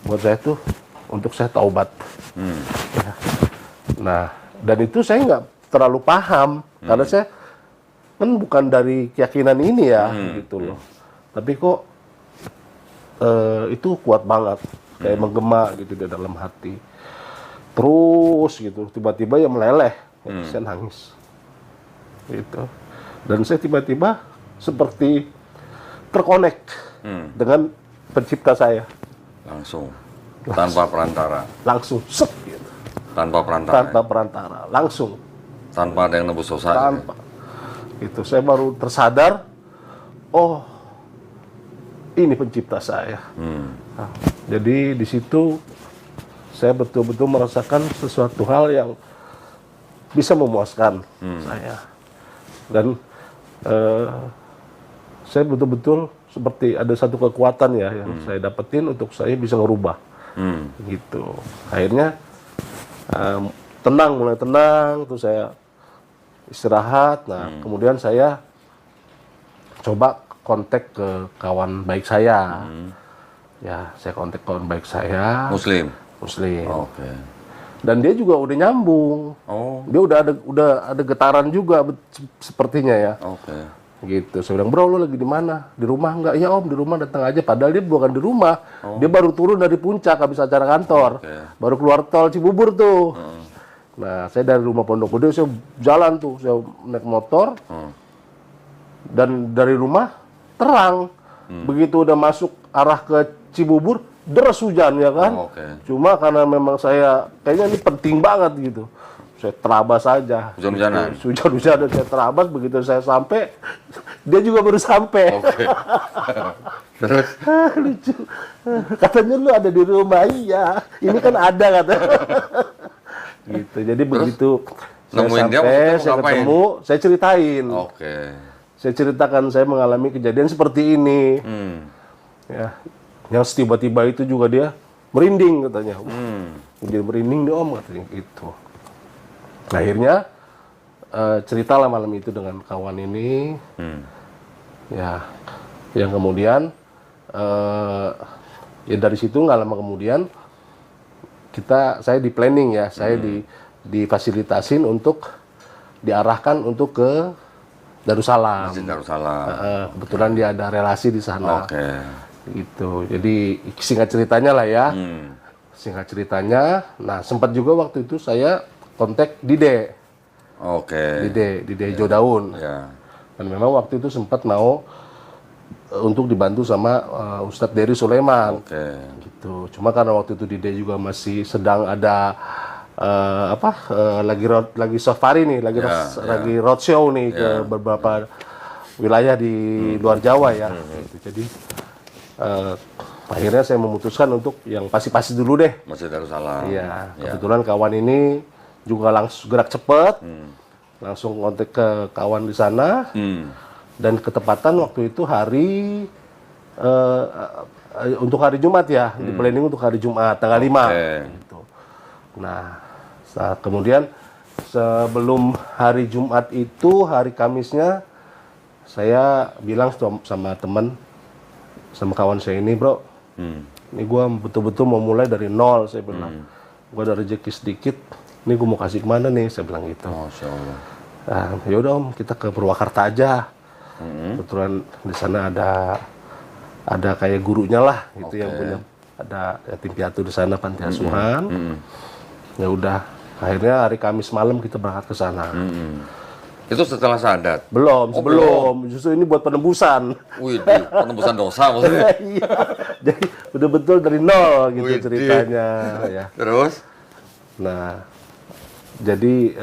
buat saya tuh untuk saya taubat. Ya. Nah dan itu saya nggak terlalu paham karena saya kan bukan dari keyakinan ini ya gitu loh. Tapi kok itu kuat banget kayak menggema gitu di dalam hati. Terus gitu tiba-tiba ya meleleh, saya nangis. Gitu. Dan saya tiba-tiba seperti terkonek dengan pencipta saya.
Langsung tanpa perantara.
Langsung set gitu.
Tanpa perantara.
Tanpa perantara, langsung.
Tanpa ada yang nebus dosa.
Tanpa. Itu saya baru tersadar, oh ini pencipta saya. Nah, jadi di situ saya betul-betul merasakan sesuatu hal yang bisa memuaskan saya. Dan saya betul-betul seperti ada satu kekuatan ya yang saya dapetin untuk saya bisa ngerubah. Gitu. Akhirnya tenang, mulai tenang, terus saya istirahat. Nah, kemudian saya coba kontak ke kawan baik saya. Ya, saya kontak kawan baik saya.
Muslim.
Oke. Dan dia juga udah nyambung.
Oh.
Dia udah ada getaran juga sepertinya ya.
Oke.
Gitu. Saya bilang, "Bro, lu lagi di mana? Di rumah enggak?" "Iya, Om, di rumah, datang aja." Padahal dia bukan di rumah. Dia baru turun dari puncak habis acara kantor. Baru keluar tol Cibubur tuh. Nah, saya dari rumah Pondok Gede, saya jalan tuh, saya naik motor, dan dari rumah terang. Begitu udah masuk arah ke Cibubur, deras hujan ya kan. Cuma karena memang saya kayaknya ini penting banget gitu, saya terabas aja.
Hujan-hujanan.
Hujan-hujanan saya terabas. Begitu saya sampai, dia juga baru sampai.
Terus?
Lucu. Katanya lu ada di rumah. Iya, ini kan ada kata. Gitu. Jadi begitu saya sampai, saya ketemu, saya ceritain. Saya ceritakan saya mengalami kejadian seperti ini. Ya, yang tiba-tiba itu juga dia merinding katanya. Dia merinding deh Om katanya gitu. Akhirnya ceritalah malam itu dengan kawan ini. Ya, yang kemudian ya dari situ nggak lama kemudian saya di planning ya, saya difasilitasin untuk diarahkan untuk ke Darussalam.
Masjid Darussalam.
Kebetulan dia ada relasi di sana. Gitu. Jadi singkat ceritanya lah ya. Singkat ceritanya, nah sempat juga waktu itu saya kontak Dide. Dide Jodaun. Dan memang waktu itu sempat mau untuk dibantu sama Ustadz Dery Sulaiman. Gitu. Cuma karena waktu itu Dide juga masih sedang ada lagi safari nih, lagi roadshow nih ke beberapa wilayah di luar Jawa ya. Gitu. Jadi akhirnya saya memutuskan untuk yang pasti dulu deh.
Masjid Darussalam.
Iya. Kebetulan kawan ini juga langsung gerak cepat, langsung kontak ke kawan di sana. Dan ketepatan waktu itu hari untuk hari Jumat ya, di planning untuk hari Jumat tanggal 5. Gitu. Nah, kemudian sebelum hari Jumat itu, hari Kamisnya saya bilang sama kawan saya ini, "Bro, ini gue betul-betul mau mulai dari nol," saya bilang. "Gue ada rezeki sedikit, ini gue mau kasih kemana nih?" Saya bilang gitu.
Masya Allah.
Nah, yaudah Om, kita ke Purwakarta aja. Kebetulan di sana ada kayak gurunya lah, gitu yang punya, ada yatim piatu di sana, panti asuhan. Ya udah, akhirnya hari Kamis malam kita berangkat ke sana.
Itu setelah syahadat?
Belum, sebelum. Justru ini buat penembusan.
Wih, penembusan dosa maksudnya?
Iya. Jadi betul-betul dari nol gitu ceritanya. Ya.
Terus?
Nah, jadi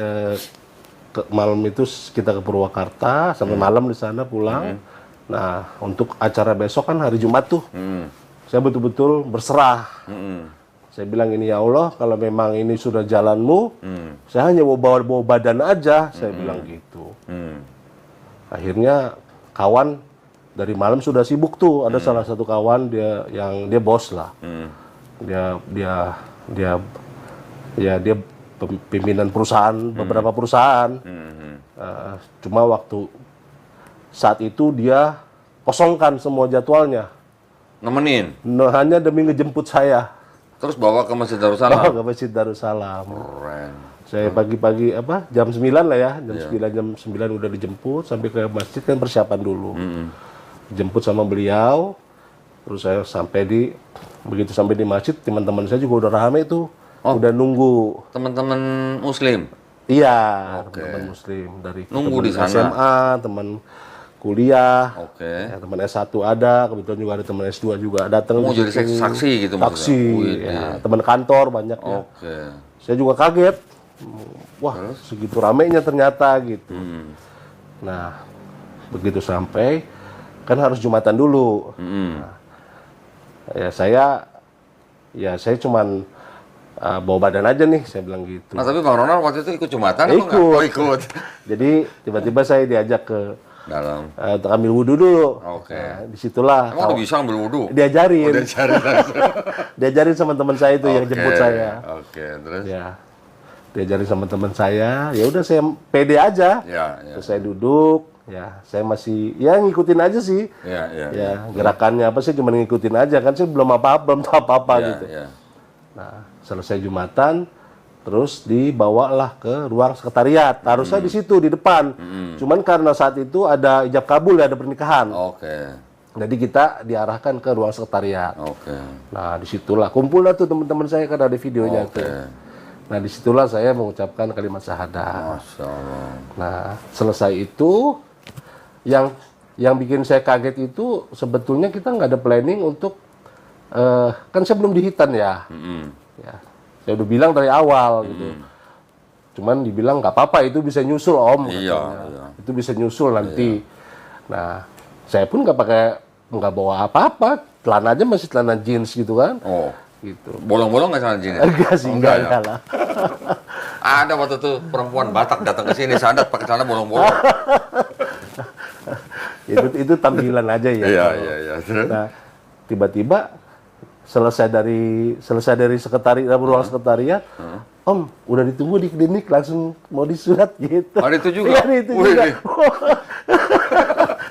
malam itu kita ke Purwakarta, sampai malam di sana pulang. Nah, untuk acara besok kan hari Jumat tuh. Saya betul-betul berserah Saya bilang ini, ya Allah, kalau memang ini sudah jalanmu, saya hanya mau bawa badan aja, saya bilang gitu. Akhirnya kawan dari malam sudah sibuk tuh, ada salah satu kawan dia bos lah, dia pimpinan perusahaan, beberapa perusahaan. Cuma waktu saat itu dia kosongkan semua jadwalnya.
Nemenin?
Hanya demi ngejemput saya.
Terus bawa ke Masjid Darussalam?
Bawa ke Masjid Darussalam.
Keren.
Saya pagi-pagi jam 9 lah ya, jam 9 udah dijemput, sampai ke masjid kan persiapan dulu. Jemput sama beliau, terus saya begitu sampai di masjid, teman-teman saya juga udah rame tuh. Udah nunggu.
Teman-teman Muslim?
Iya, teman muslim dari
nunggu di sana.
SMA, teman kuliah,
ya,
teman S1 ada, kebetulan juga ada teman S2 juga datang.
Jadi saksi gitu
maksudnya? Saksi, ya, teman kantor banyak ya. Saya juga kaget, wah segitu ramainya ternyata gitu. Nah, begitu sampai, kan harus Jumatan dulu. Nah, saya cuman bawa badan aja nih, saya bilang gitu.
Nah, tapi Bang Ronald waktu itu ikut Jumatan?
Ikut. Jadi tiba-tiba saya diajak ke dalam untuk ambil wudhu dulu. Nah, disitulah.
Emang bisa ambil wudhu?
Diajarin. Diajarin sama teman saya itu yang jemput saya.
Terus?
Ya, diajarin sama teman saya. Ya udah saya pede aja. Terus saya duduk. Ya, saya masih ngikutin aja sih. Ya, gerakannya apa sih, cuma ngikutin aja kan, saya belum tahu apa-apa gitu. Nah, selesai Jumatan, terus dibawalah ke ruang sekretariat. Harusnya di situ di depan. Cuman karena saat itu ada ijab kabul, ada pernikahan. Jadi kita diarahkan ke ruang sekretariat. Nah, disitulah kumpullah tuh teman-teman saya, kan ada videonya tuh. Nah, disitulah saya mengucapkan kalimat syahadat.
Masya Allah.
Nah, selesai itu yang bikin saya kaget itu sebetulnya kita nggak ada planning untuk kan saya belum dihitan ya. Ya, saya udah bilang dari awal gitu. Cuman dibilang nggak apa-apa, itu bisa nyusul Om. Itu bisa nyusul nanti. Nah, saya pun nggak bawa apa-apa, celana aja masih celana jeans gitu kan. Gitu.
Bolong-bolong nggak celana jeans?
Enggak sih, enggak lah.
Ada waktu itu perempuan Batak datang ke sini, Sadat pakai celana bolong-bolong.
itu tampilan aja ya.
Iya.
Nah, tiba-tiba selesai dari ruang sekretariat, Om, udah ditunggu di klinik, langsung mau disurat gitu.
Ada itu juga?
Iya, itu juga.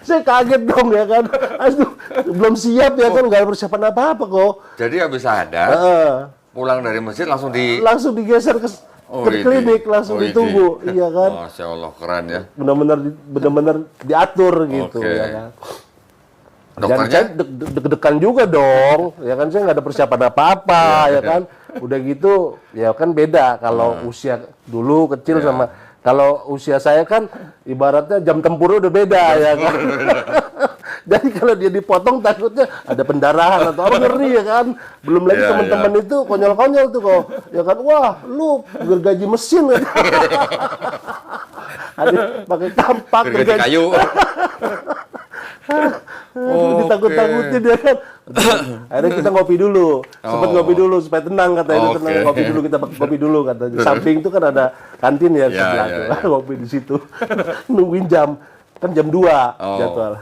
Saya kaget dong ya kan. Aduh, belum siap ya kan, nggak ada persiapan apa-apa kok.
Jadi habis ada, pulang dari masjid langsung
digeser ke klinik, langsung ditunggu. Iya kan.
Masya Allah, keren ya.
Benar-benar diatur gitu ya kan.
Dokternya?
Dan saya deg-degan juga dong, ya kan, saya nggak ada persiapan apa-apa, ya kan. Udah gitu, ya kan beda kalau usia dulu kecil sama kalau usia saya kan ibaratnya jam tempurnya udah beda, ya kan. Jadi kalau dia dipotong takutnya ada pendarahan atau apa, ngeri ya kan. Belum lagi teman-teman itu konyol-konyol tuh kok, ya kan. Wah, lu gergaji mesin kan. Ada pakai kampak,
gergaji kayu.
Ditakut-takutin ya kan. Akhirnya kita ngopi dulu. Sempat ngopi dulu supaya tenang, katanya. Tenang, ngopi dulu, kita ngopi dulu katanya. Samping itu kan ada kantin ya sebelah tuh. Ngopi di situ. Nungguin jam. Kan jam 2 jadwal.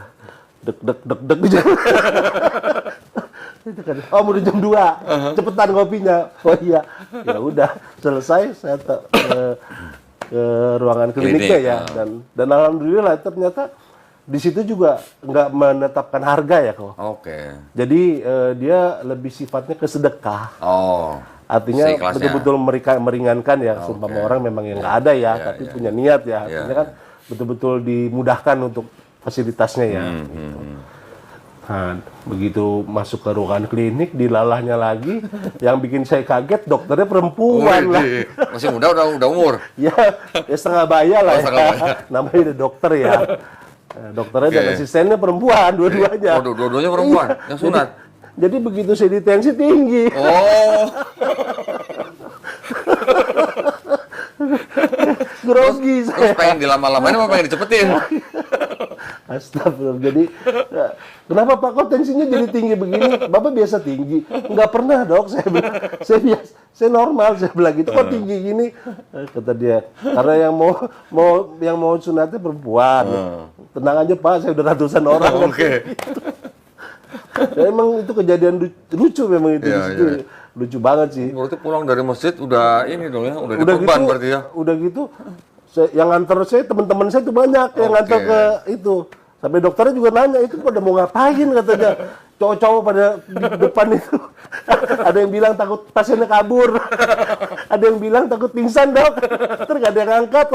Dek jam. Itu kan. Oh, udah jam 2. Cepetan ngopinya. Oh iya. Ya udah, selesai saya ke ruangan kliniknya ya, dan alhamdulillah ternyata di situ juga nggak menetapkan harga ya kok. Jadi dia lebih sifatnya ke sedekah. Artinya betul-betul meringankan ya. Seumpama orang memang yang nggak ada ya, tapi punya niat ya. Artinya kan betul-betul dimudahkan untuk fasilitasnya ya. Nah, begitu masuk ke ruangan klinik, dilalahnya lagi, yang bikin saya kaget dokternya perempuan lah.
Masih muda, udah umur?
Ya setengah baya lah ya. Namanya udah dokter ya. Dokternya dan asistennya perempuan, dua-duanya.
Dua-duanya perempuan, yang sunat?
Jadi begitu saya tensi tinggi. Grogi saya.
Terus pengen dilama-lamain apa pengen dicepetin?
Astagfirullah. Jadi kenapa Pak kok tensinya jadi tinggi begini? Bapak biasa tinggi. Nggak pernah dok, saya bilang. Saya normal, saya bilang gitu. Kok tinggi gini? Kata dia, karena yang mau sunatnya perempuan. Tenang aja Pak, saya udah ratusan orang.
Oke.
Ya, emang itu kejadian lucu memang itu.
Iya,
di situ.
iya.
Lucu banget sih.
Berarti pulang dari masjid udah ini dong ya, udah
Udah
diperban
gitu,
berarti ya.
udah gitu, yang nganter saya, teman-teman saya tuh banyak yang nganter ke itu. Sampai dokternya juga nanya, itu pada mau ngapain katanya. Cowok-cowok pada di depan itu. Ada yang bilang takut pasiennya kabur. Ada yang bilang takut pingsan dok. Terus nggak ada yang ngangkat.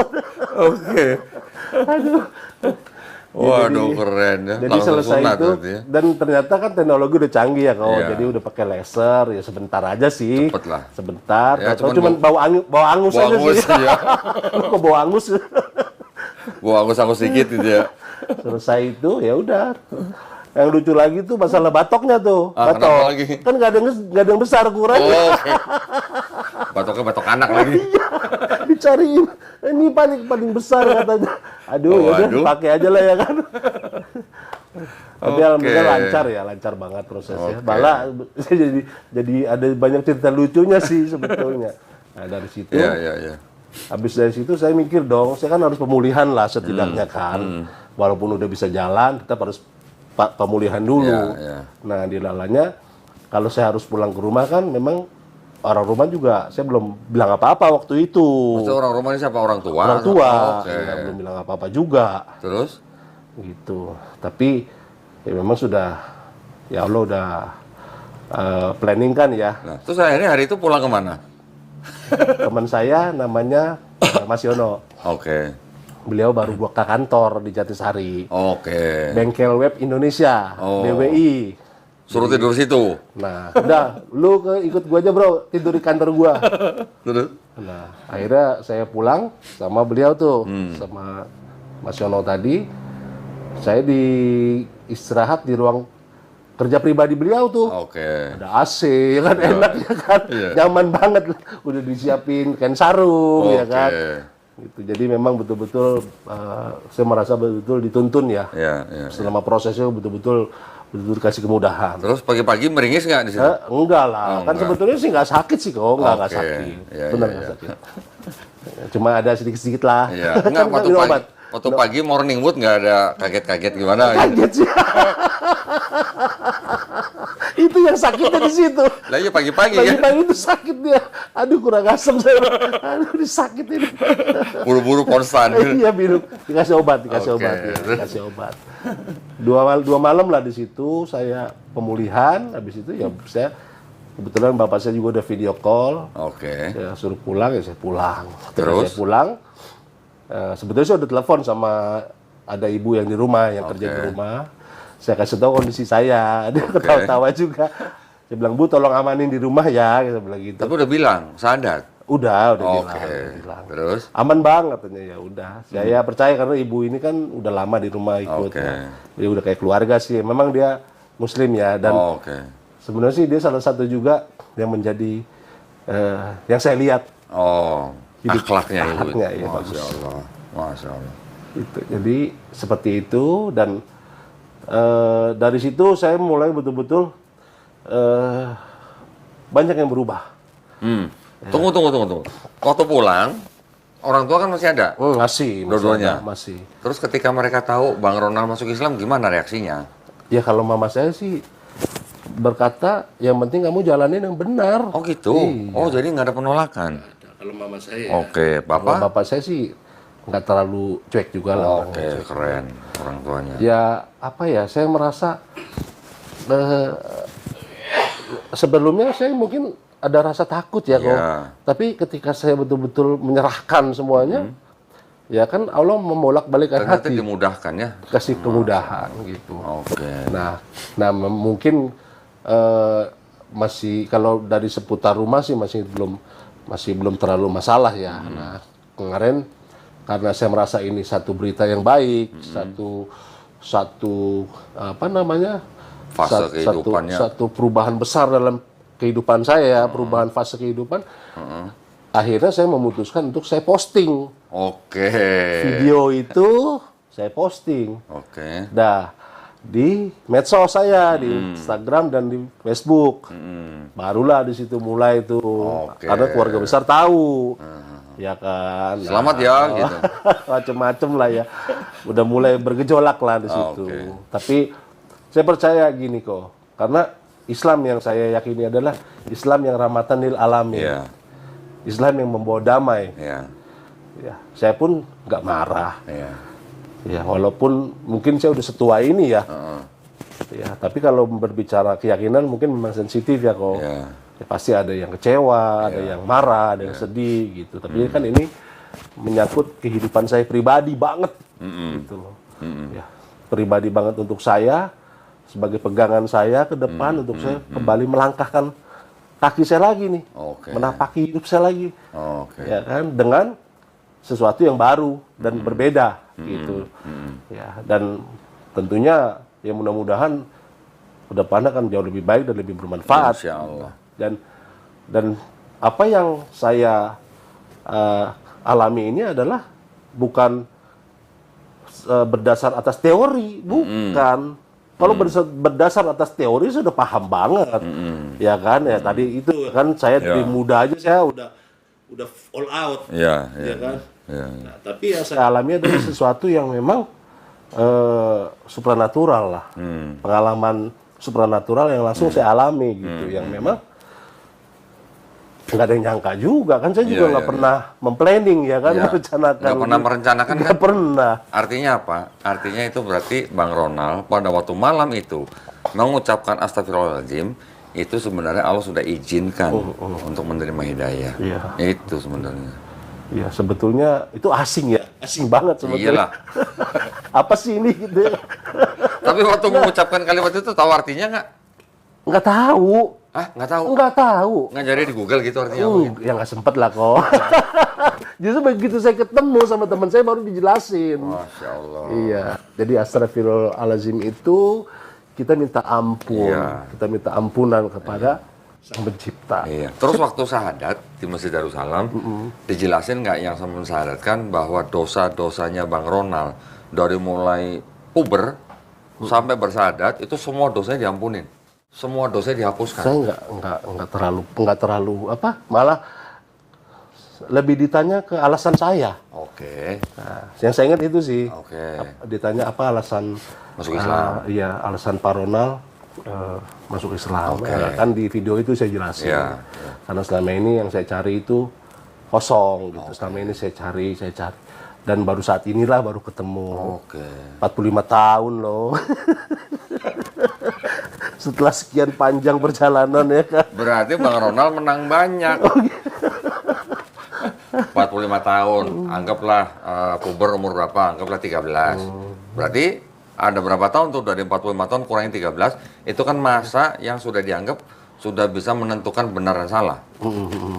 Oke.
Aduh.
Waduh, keren ya.
Jadi
Langsung
selesai
sunat
itu,
berarti ya.
dan ternyata kan teknologi udah canggih ya kalau
Iya.
jadi udah pakai laser ya sebentar aja sih.
Cepet lah.
Sebentar.
Ya,
Atau
cuman
cuman bau angus
Bau
aja
angus,
sih.
iya.
Lu kok bau angus?
Wah, aku sedikit itu ya.
Selesai itu ya udah. Yang lucu lagi tuh masalah batoknya tuh.
Ah,
batok.
kenapa lagi?
Kan nggak ada yang besar ukurannya.
Oh, oke. Batoknya batok anak lagi.
Dicariin. Ini paling besar katanya. Aduh, ya udah
Waduh.
pakai aja lah ya kan. Tapi
Oke.
alhamdulillah lancar banget prosesnya.
Oke.
Bala jadi ada banyak cerita lucunya sih sebetulnya. Nah dari situ,
Iya.
habis dari situ saya mikir dong, saya kan harus pemulihan lah setidaknya kan. Walaupun udah bisa jalan, tetap harus pemulihan dulu.
Iya.
Nah di lalanya, kalau saya harus pulang ke rumah kan memang orang rumah juga, saya belum bilang apa-apa waktu itu.
Maksudnya orang rumah ini siapa? Orang tua?
Orang tua,
Oke.
ya, belum bilang apa-apa juga.
Terus?
Gitu. Tapi ya memang sudah, ya Allah udah planning kan ya.
Nah, terus akhirnya hari itu pulang kemana?
Teman saya namanya Mas Yono.
Oke.
Beliau baru buka kantor di Jatisari.
Oke.
Bengkel Web Indonesia,
Oh.
BWI.
Suruh tidur situ.
Nah, udah, lu ikut gua aja bro, tidur di kantor gua.
Terus?
Nah, akhirnya saya pulang sama beliau tuh, sama Mas Yono tadi. Saya di istirahat di ruang kerja pribadi beliau tuh.
Oke.
Ada AC, ya kan enak ya kan,
Iya.
nyaman banget. Udah disiapin kain sarung, ya
Oke.
kan. Gitu. Jadi memang betul-betul saya merasa betul-betul dituntun ya.
Iya.
Selama prosesnya betul-betul dikasih kemudahan.
Terus pagi-pagi meringis nggak di situ?
Enggak lah,
Oh,
kan
enggak.
sebetulnya sih nggak sakit sih kok, nggak
Oke.
sakit,
Iya,
benar
iya,
nggak
iya.
sakit. Cuma ada sedikit-sedikit lah.
Iya.
Kan
Enggak, waktu
minum
pagi,
obat.
waktu pagi morning wood nggak ada kaget-kaget gimana? Gitu.
Kaget sih. Itu yang sakitnya di situ.
Lah iya pagi-pagi ya.
Pagi-pagi itu sakit dia. Aduh kurang asem saya. Aduh ini sakit ini.
Buru-buru konstan.
Iya minum, dikasih obat ya,
Oke.
dikasih obat. Dua malam lah di situ saya pemulihan. Habis itu ya saya kebetulan bapak saya juga udah video call.
Oke.
Saya suruh pulang ya saya pulang. Ketika
Terus?
saya pulang, sebetulnya saya udah telepon sama ada ibu yang di rumah yang kerja di
Oke.
rumah. Saya kasih tahu kondisi saya, dia ketawa-tawa juga. Saya bilang Bu tolong amanin di rumah ya, saya bilang gitu.
Tapi udah bilang sadar.
Udah
Oke.
bilang.
Terus?
Aman bang katanya ya udah. Saya percaya karena ibu ini kan udah lama di rumah ikut.
Oke.
Ya. Dia udah kayak keluarga sih. Memang dia Muslim ya dan
Oke.
sebenarnya sih dia salah satu juga yang menjadi yang saya lihat.
Oh,
Hidup
akhlaknya ibu.
akhlaknya, iya,
Masya
bagus.
Allah. Masya Allah.
Itu. Jadi seperti itu dan dari situ saya mulai betul-betul banyak yang berubah.
Tunggu. Waktu pulang, orang tua kan masih ada.
Masih
Dua-duanya?
masih.
Terus ketika mereka tahu Bang Ronald masuk Islam, gimana reaksinya?
Ya kalau mama saya sih berkata yang penting kamu jalanin yang benar.
Oh gitu?
Iya.
Oh jadi nggak ada penolakan?
Kalau mama saya.
Oke,
Kalau
Bapak?
bapak saya sih nggak terlalu cuek juga lah.
Oke, keren orang tuanya.
Ya apa ya? Saya merasa sebelumnya saya mungkin ada rasa takut ya kok.
Iya.
Tapi ketika saya betul-betul menyerahkan semuanya, ya kan Allah membolak-balikkan
Ternyata
hati,
dimudahkan ya?
kasih kemudahan gitu.
Oke.
Nah mungkin masih kalau dari seputar rumah sih masih belum terlalu masalah ya. Nah kemarin karena saya merasa ini satu berita yang baik, satu apa namanya
Fase kehidupannya.
satu perubahan besar dalam kehidupan saya, perubahan fase kehidupan. Akhirnya saya memutuskan untuk saya posting
Oke.
video itu, saya posting.
Oke.
Dah di medsos saya, di Instagram dan di Facebook. Barulah di situ mulai tuh,
Oke.
karena keluarga besar tahu, ya kan.
Selamat ya, gitu.
Macem-macem lah ya. Udah mulai bergejolak lah di situ.
Oke.
Tapi saya percaya gini kok, karena Islam yang saya yakini adalah Islam yang rahmatan lil alamin.
Iya,
Islam yang membawa damai.
iya,
Ya, saya pun nggak marah.
iya.
Ya, walaupun mungkin saya udah setua ini ya. Ya, tapi kalau berbicara keyakinan mungkin memang sensitif ya kok.
Iya.
Ya, pasti ada yang kecewa, ada yang marah, ada yang sedih gitu. Tapi kan ini menyangkut kehidupan saya pribadi banget, gitu loh. Ya, pribadi banget untuk saya, sebagai pegangan saya ke depan untuk saya kembali melangkahkan kaki saya lagi nih,
Oke.
menapaki hidup saya lagi,
Oke.
ya kan, dengan sesuatu yang baru dan berbeda, gitu. Ya, dan tentunya ya mudah-mudahan ke depannya akan jauh lebih baik dan lebih bermanfaat.
Insya Allah.
Dan apa yang saya alami ini adalah bukan berdasar atas teori, bukan. Kalau berdasar atas teori sudah paham banget, ya kan? Ya tadi itu kan saya dari muda aja saya udah all out,
Iya,
ya kan?
iya.
Nah, tapi yang saya alami adalah sesuatu yang memang supranatural lah, pengalaman supranatural yang langsung saya alami gitu, yang memang nggak ada yang nyangka juga kan, saya juga nggak pernah memplanning ya kan, merencanakan.
Nggak pernah merencanakan kan?
Nggak pernah.
Artinya apa? Artinya itu berarti Bang Ronald pada waktu malam itu mengucapkan astagfirullahaladzim, itu sebenarnya Allah sudah izinkan untuk menerima hidayah.
Iya.
Itu sebenarnya.
Ya sebetulnya itu asing ya, asing banget
Iyalah.
sebetulnya. Apa sih ini gitu?
Tapi waktu mengucapkan kalimat itu tahu artinya nggak?
Nggak tahu.
Ah, nggak tahu.
Nggak tahu.
Nggak jadi di Google gitu artinya apa? Gitu?
Ya nggak sempet lah kok. Justru begitu saya ketemu sama teman saya baru dijelasin.
Masya Allah.
Iya, jadi astagfirullahaladzim itu kita minta ampun,
Iya.
kita minta ampunan kepada Sang Pencipta.
Iya. Terus waktu syahadat di Masjid Darussalam, dijelasin nggak yang sama mensyahadatkan bahwa dosa-dosanya Bang Ronald dari mulai puber sampai bersyahadat itu semua dosanya diampunin, semua dosanya dihapuskan.
Saya nggak terlalu apa, malah lebih ditanya ke alasan saya.
Oke.
Nah, yang saya ingat itu sih,
Oke.
ditanya apa alasan
Masuk Islam.
Iya, alasan Pak Ronald masuk Islam.
Oke.
Kan di video itu saya jelasin.
Iya,
Karena selama ini yang saya cari itu kosong gitu. Selama ini saya cari. Dan baru saat inilah baru ketemu.
Oke.
45 tahun loh. Setelah sekian panjang perjalanan ya kan.
Berarti Bang Ronald menang banyak. 45 tahun, anggaplah puber umur berapa? Anggaplah 13. Berarti ada berapa tahun tuh dari 45 tahun kurangin 13, itu kan masa yang sudah dianggap sudah bisa menentukan benar dan salah.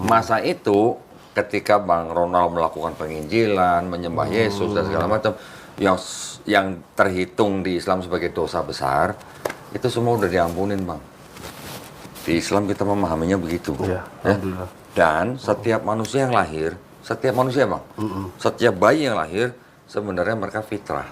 Masa itu ketika Bang Ronald melakukan penginjilan, menyembah Yesus dan segala macam yang terhitung di Islam sebagai dosa besar, itu semua udah diampunin, Bang. Di Islam kita memahaminya begitu.
Iya,
Ya.
alhamdulillah.
Dan setiap manusia yang lahir, setiap manusia, Bang, setiap bayi yang lahir sebenarnya mereka fitrah.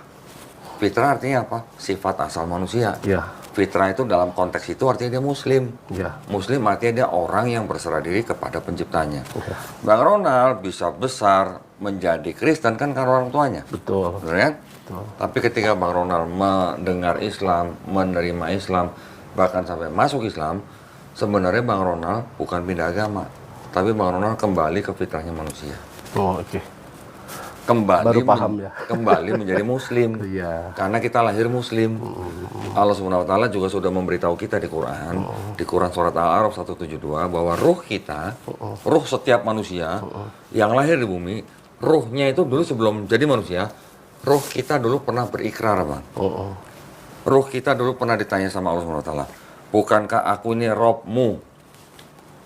Fitrah artinya apa? Sifat asal manusia.
Iya.
Fitrah itu dalam konteks itu artinya dia muslim.
Iya.
Muslim artinya dia orang yang berserah diri kepada penciptanya.
Iya.
Bang Ronald bisa besar menjadi Kristen kan karena orang tuanya.
Betul.
Benar kan?
Betul.
Tapi ketika Bang Ronald mendengar Islam, menerima Islam, bahkan sampai masuk Islam, sebenarnya Bang Ronald bukan pindah agama. Tapi Bang Ronald kembali ke fitrahnya manusia.
Oh, oke.
Kembali
Baru paham ya.
kembali menjadi muslim.
Iya.
Karena kita lahir muslim. Allah Subhanahu wa taala juga sudah memberitahu kita di Quran, di Quran surat Al-A'raf 172 bahwa ruh kita, ruh setiap manusia yang lahir di bumi, ruhnya itu dulu sebelum jadi manusia, ruh kita dulu pernah berikrar, Bang. Ruh kita dulu pernah ditanya sama Allah Subhanahu wa taala, "Bukankah aku ini Robmu?"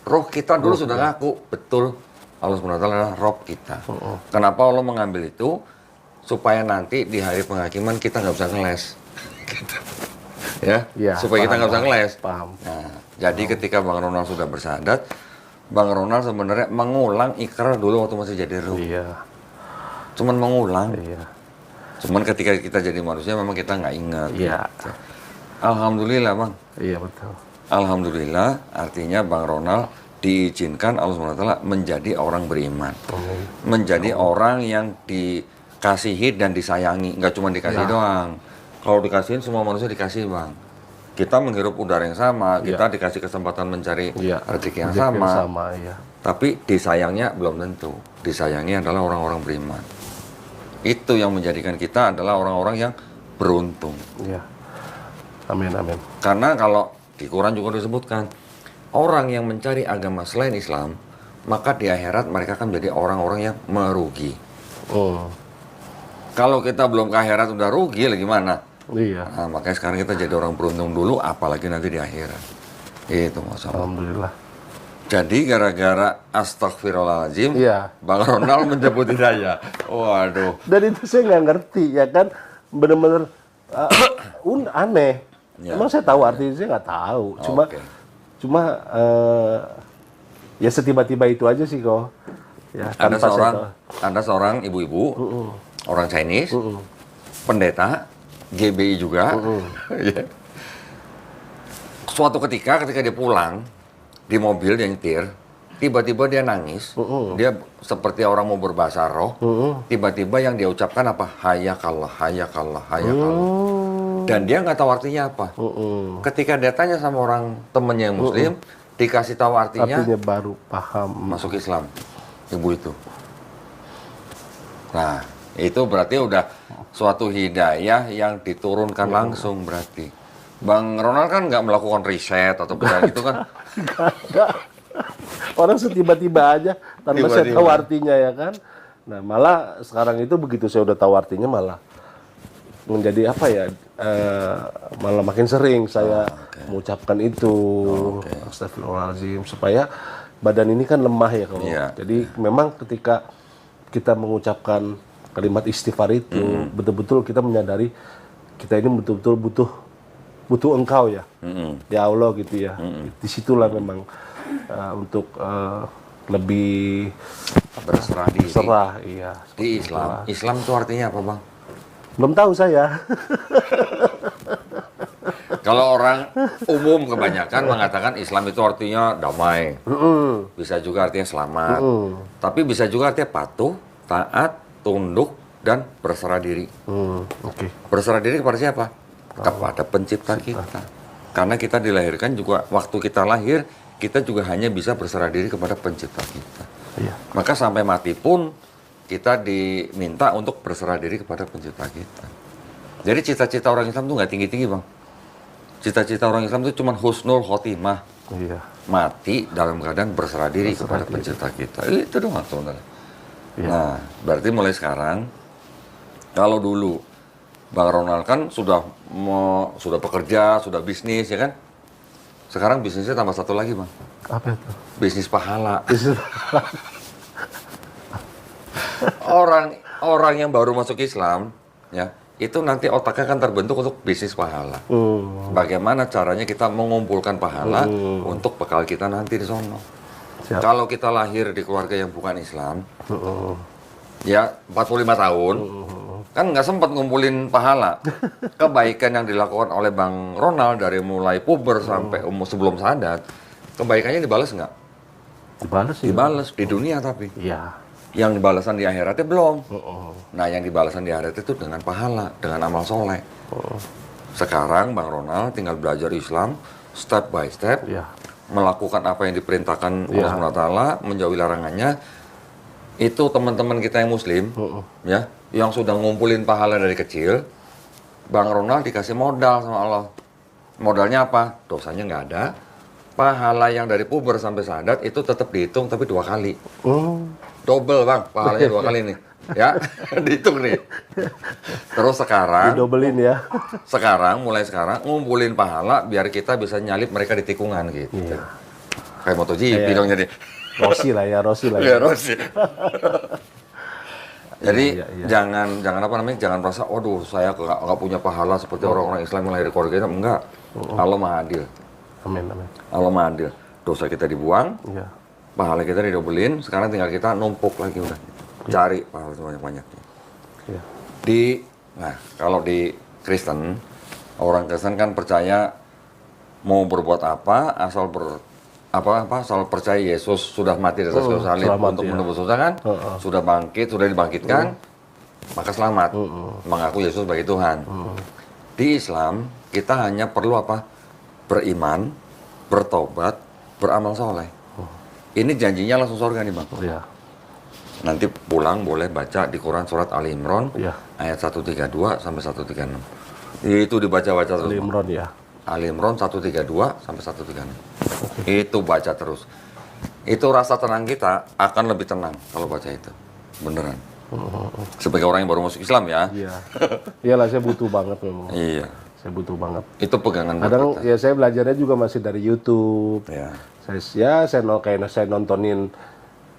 Ruh kita dulu sudah ngaku, betul. Allah SWT adalah Rob kita. Kenapa Allah mengambil itu? Supaya nanti di hari penghakiman kita nggak bisa ngeles. Gitu. Ya,
Iya,
supaya kita nggak bisa ngeles.
Paham.
Nah, jadi ketika Bang Ronald sudah bersyahadat, Bang Ronald sebenarnya mengulang ikrar dulu waktu masih jadi ruh.
Iya.
Cuman mengulang.
Iya.
Cuman ketika kita jadi manusia memang kita nggak ingat.
Iya.
Gitu. Alhamdulillah Bang.
Iya betul.
Alhamdulillah, artinya Bang Ronald diizinkan Allah SWT menjadi orang beriman.
Amin.
Menjadi orang yang dikasihi dan disayangi. Nggak cuma dikasih doang. Kalau dikasihin, semua manusia dikasih Bang. Kita menghirup udara yang sama, kita dikasih kesempatan mencari rezeki yang sama.
Iya.
Tapi disayangnya belum tentu. Disayangi adalah orang-orang beriman. Itu yang menjadikan kita adalah orang-orang yang beruntung.
Iya. Amin, amin.
Karena kalau di Quran juga disebutkan, orang yang mencari agama selain Islam, maka di akhirat mereka akan menjadi orang-orang yang merugi. Kalau kita belum ke akhirat udah rugi, lagi gimana?
Iya.
Nah, makanya sekarang kita jadi orang beruntung dulu, apalagi nanti di akhirat. Itu masalah.
Alhamdulillah.
Jadi gara-gara astagfirullahaladzim, Bang Ronald menjemput hidayah. Waduh.
Dan itu saya nggak ngerti, ya kan? Bener-bener aneh.
Ya.
Emang saya tahu artinya, saya nggak tahu. Cuma ya setiba-tiba itu aja sih kok. Ya,
Anda seorang ibu-ibu, orang Chinese, pendeta, GBI juga. Ya. Suatu ketika dia pulang di mobil dia nyetir, tiba-tiba dia nangis. Dia seperti orang mau berbahasa roh. Tiba-tiba yang dia ucapkan apa? Hayakallah, hayakallah, hayakallah. Dan dia nggak tahu artinya apa. Ketika dia tanya sama orang temennya yang Muslim, dikasih tahu artinya
baru paham.
Masuk Islam, ibu itu. Nah, itu berarti udah suatu hidayah yang diturunkan langsung berarti. Bang Ronald kan nggak melakukan riset atau gitu kan?
Nggak. Orang setiba-tiba aja tanpa saya tahu artinya, ya kan. Nah, malah sekarang itu begitu saya udah tahu artinya malah menjadi apa ya, malah makin sering saya mengucapkan itu. Astagfirullahaladzim, supaya badan ini kan lemah ya kalau. Jadi memang ketika kita mengucapkan kalimat istighfar itu, betul-betul kita menyadari kita ini betul-betul butuh Engkau ya, ya Allah gitu ya. Disitulah memang untuk lebih
berserah diri.
Iya.
Di Islam. Islam itu artinya apa, Bang?
Belum tahu saya.
Kalau orang umum kebanyakan mengatakan Islam itu artinya damai. Bisa juga artinya selamat. Tapi bisa juga artinya patuh, taat, tunduk, dan berserah diri. Berserah diri kepada siapa? Kepada pencipta kita. Karena kita dilahirkan juga, waktu kita lahir, kita juga hanya bisa berserah diri kepada pencipta kita. Maka sampai mati pun, kita diminta untuk berserah diri kepada pencipta kita. Jadi cita-cita orang Islam itu nggak tinggi-tinggi, Bang. Cita-cita orang Islam itu cuma husnul khotimah. Mati dalam keadaan berserah diri kepada pencipta kita. Itu doang sebenarnya. Nah, berarti mulai sekarang, kalau dulu Bang Ronald kan sudah bekerja, sudah bisnis, ya kan? Sekarang bisnisnya tambah satu lagi, Bang.
Apa itu?
Bisnis pahala. Orang yang baru masuk Islam, ya, itu nanti otaknya akan terbentuk untuk bisnis pahala. Bagaimana caranya kita mengumpulkan pahala untuk bekal kita nanti di sono. Kalau kita lahir di keluarga yang bukan Islam, ya 45 tahun, kan nggak sempat ngumpulin pahala. Kebaikan yang dilakukan oleh Bang Ronald dari mulai puber sampai umur sebelum sadat, kebaikannya dibalas nggak?
Dibalas sih.
Dibalas di dunia tapi.
Iya.
Yang dibalasan di akhiratnya belum. Nah, yang dibalasan di akhirat itu dengan pahala, dengan amal soleh. Sekarang Bang Ronald tinggal belajar Islam step by step, melakukan apa yang diperintahkan Allah SWT, menjauhi larangannya. Itu teman-teman kita yang Muslim, ya, yang sudah ngumpulin pahala dari kecil, Bang Ronald dikasih modal sama Allah. Modalnya apa? Dosanya nggak ada. Pahala yang dari puber sampai sadat itu tetap dihitung tapi 2 kali. Double, Bang, pahalanya 2 kali nih. Ya, dihitung nih. Terus sekarang
didobelin ya.
Mulai sekarang ngumpulin pahala biar kita bisa nyalip mereka di tikungan gitu. Kayak MotoGP dong jadi.
Rossi lah ya.
Rossi. Jadi jangan apa namanya, jangan merasa, waduh saya nggak punya pahala seperti orang-orang Islam yang lahir di keluarga itu. Enggak. Allah Maha Adil.
Amin.
Allah Maha Adil. Dosa kita dibuang, pahala kita didobelin, sekarang tinggal kita numpuk lagi udah. Cari pahala sebanyak-banyaknya. Nah, kalau di Kristen, Orang Kristen kan percaya mau berbuat apa asal asal percaya Yesus sudah mati di atas kayu salib untuk menebus dosa kan, sudah bangkit, sudah dibangkitkan, maka selamat, mengaku Yesus sebagai Tuhan. Di Islam kita hanya perlu apa? Beriman, bertobat, beramal soleh. Ini janjinya langsung surga nih Bang.
Iya.
Nanti pulang boleh baca di Quran surat Ali Imran ayat 132 sampai 136. Itu dibaca-baca terus.
Ali Imran ya.
Ali Imran 132 sampai 136. Itu baca terus. Itu rasa tenang kita akan lebih tenang kalau baca itu. Beneran. Sebagai orang yang baru masuk Islam ya.
Iya. Iyalah, saya butuh banget memang.
Iya.
Saya butuh banget.
Itu pegangan
Kadang
kita.
ya saya belajarnya juga masih dari YouTube.
Ya.
Saya nontonin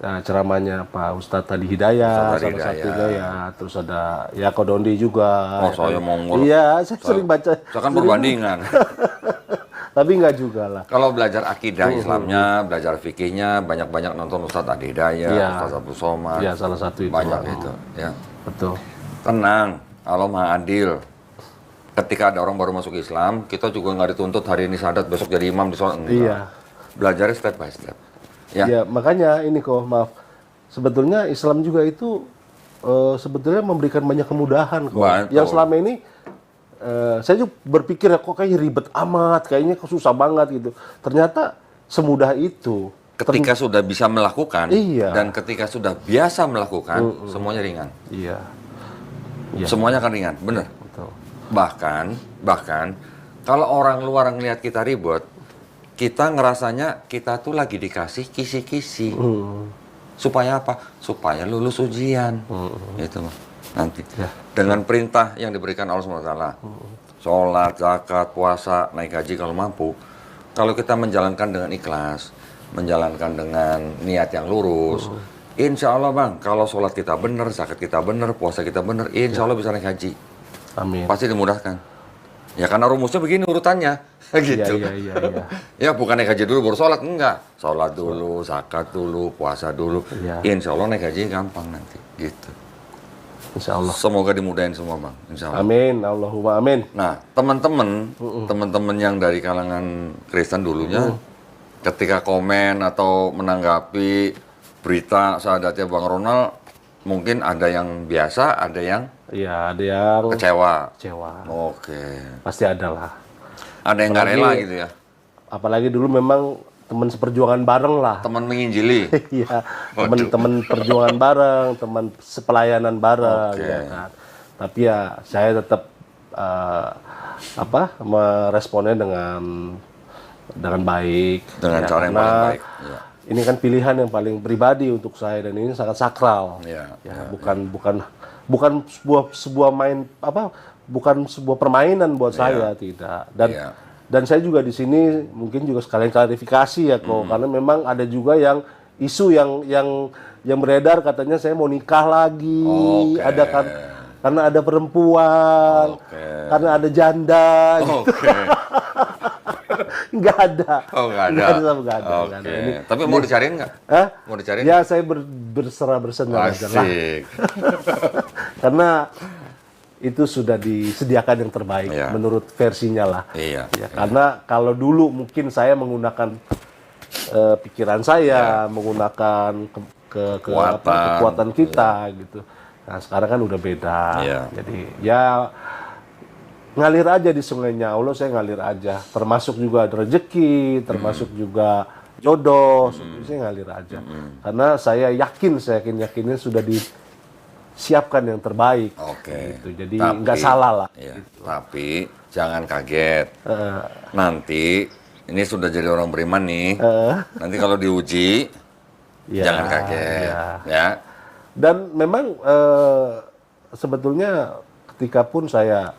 ceramahnya Pak Ustadz Tadi Hidayat,
Ustadz Tadi
salah satunya
Hidayat.
ya, terus ada ya Kodondi juga.
Oh, saya mongol.
Iya, saya sering baca.
Saya kan perbandingan.
Tapi enggak juga lah.
Kalau belajar akidah Islamnya, belajar fikihnya, banyak-banyak nonton Ustadz Tadi Hidayat,
Iya.
Ustadz Abdul Somad.
Iya, salah satu itu.
Banyak itu. Ya.
Betul.
Tenang, Allah Maha Adil. Ketika ada orang baru masuk Islam, kita juga nggak dituntut hari ini syahadat, besok jadi imam di sholat. Enggak.
Iya.
Belajar step by step. Ya.
Ya, makanya ini kok, maaf. Sebetulnya Islam juga itu sebetulnya memberikan banyak kemudahan kok.
Betul.
Yang selama ini saya juga berpikir kok kayaknya ribet amat, kayaknya susah banget gitu. Ternyata semudah itu.
Ketika sudah bisa melakukan
Iya.
dan ketika sudah biasa melakukan, semuanya ringan.
Iya. Iya.
Semuanya akan ringan, bener.
Betul.
Bahkan kalau orang luar ngelihat kita ribet, kita ngerasanya kita tuh lagi dikasih kisi-kisi. Supaya apa? Supaya lulus ujian. Itu mah. Nanti.
Ya.
Dengan perintah yang diberikan Allah SWT. Sholat, zakat, puasa, naik haji kalau mampu. Kalau kita menjalankan dengan ikhlas, menjalankan dengan niat yang lurus, insya Allah Bang, kalau sholat kita benar, zakat kita benar, puasa kita benar, insya Allah bisa naik haji.
Amin.
Pasti dimudahkan. Ya karena rumusnya begini urutannya, gitu.
Iya.
Ya bukan naik haji dulu baru sholat, enggak. Sholat dulu, zakat dulu, puasa dulu.
Iya.
Insya Allah naik haji gampang nanti, gitu.
Insya Allah.
Semoga dimudahin semua Bang, insya Allah.
Amin. Allahumma amin.
Nah teman-teman yang dari kalangan Kristen dulunya, ketika komen atau menanggapi berita syahadatnya Bang Ronald, mungkin ada yang biasa, ada yang
Iya, ada yang
kecewa.
kecewa.
Oke.
Pasti ada lah.
Ada yang nggak rela gitu ya.
Apalagi dulu memang teman seperjuangan bareng lah.
Teman menginjili.
Iya, teman-teman perjuangan bareng, teman sepelayanan bareng,
Oke.
ya kan. Tapi ya saya tetap meresponnya dengan baik.
Dengan
ya,
cara yang
karena
paling baik. Iya.
Ini kan pilihan yang paling pribadi untuk saya dan ini sangat sakral.
Iya,
Ya, bukan sebuah permainan buat saya, tidak.
Iya.
Dan saya juga di sini mungkin juga sekalian klarifikasi ya kok, karena memang ada juga yang isu yang beredar katanya saya mau nikah lagi,
Oke.
ada kan karena ada perempuan,
Oke.
karena ada janda, gitu.
Oke.
Nggak ada.
Oh nggak ada.
Nggak ada.
Oke. Tapi mau dicariin nggak?
Hah?
Mau dicariin?
Ya saya berserah bersenang aja lah.
Asik.
Karena itu sudah disediakan yang terbaik
Iya.
menurut versinya lah.
Iya.
Ya, karena kalau dulu mungkin saya menggunakan pikiran saya, menggunakan kekuatan kita gitu. Nah sekarang kan udah beda.
Iya.
Jadi ya ngalir aja di sungainya Allah, saya ngalir aja. Termasuk juga rezeki, termasuk juga jodoh, saya ngalir aja. Karena saya yakinnya sudah disiapkan yang terbaik.
Oke.
Gitu. Jadi nggak salah lah.
Iya. Tapi jangan kaget. Nanti ini sudah jadi orang beriman nih. Nanti kalau diuji,
Ya,
jangan kaget.
ya.
Ya.
Dan memang sebetulnya ketika pun saya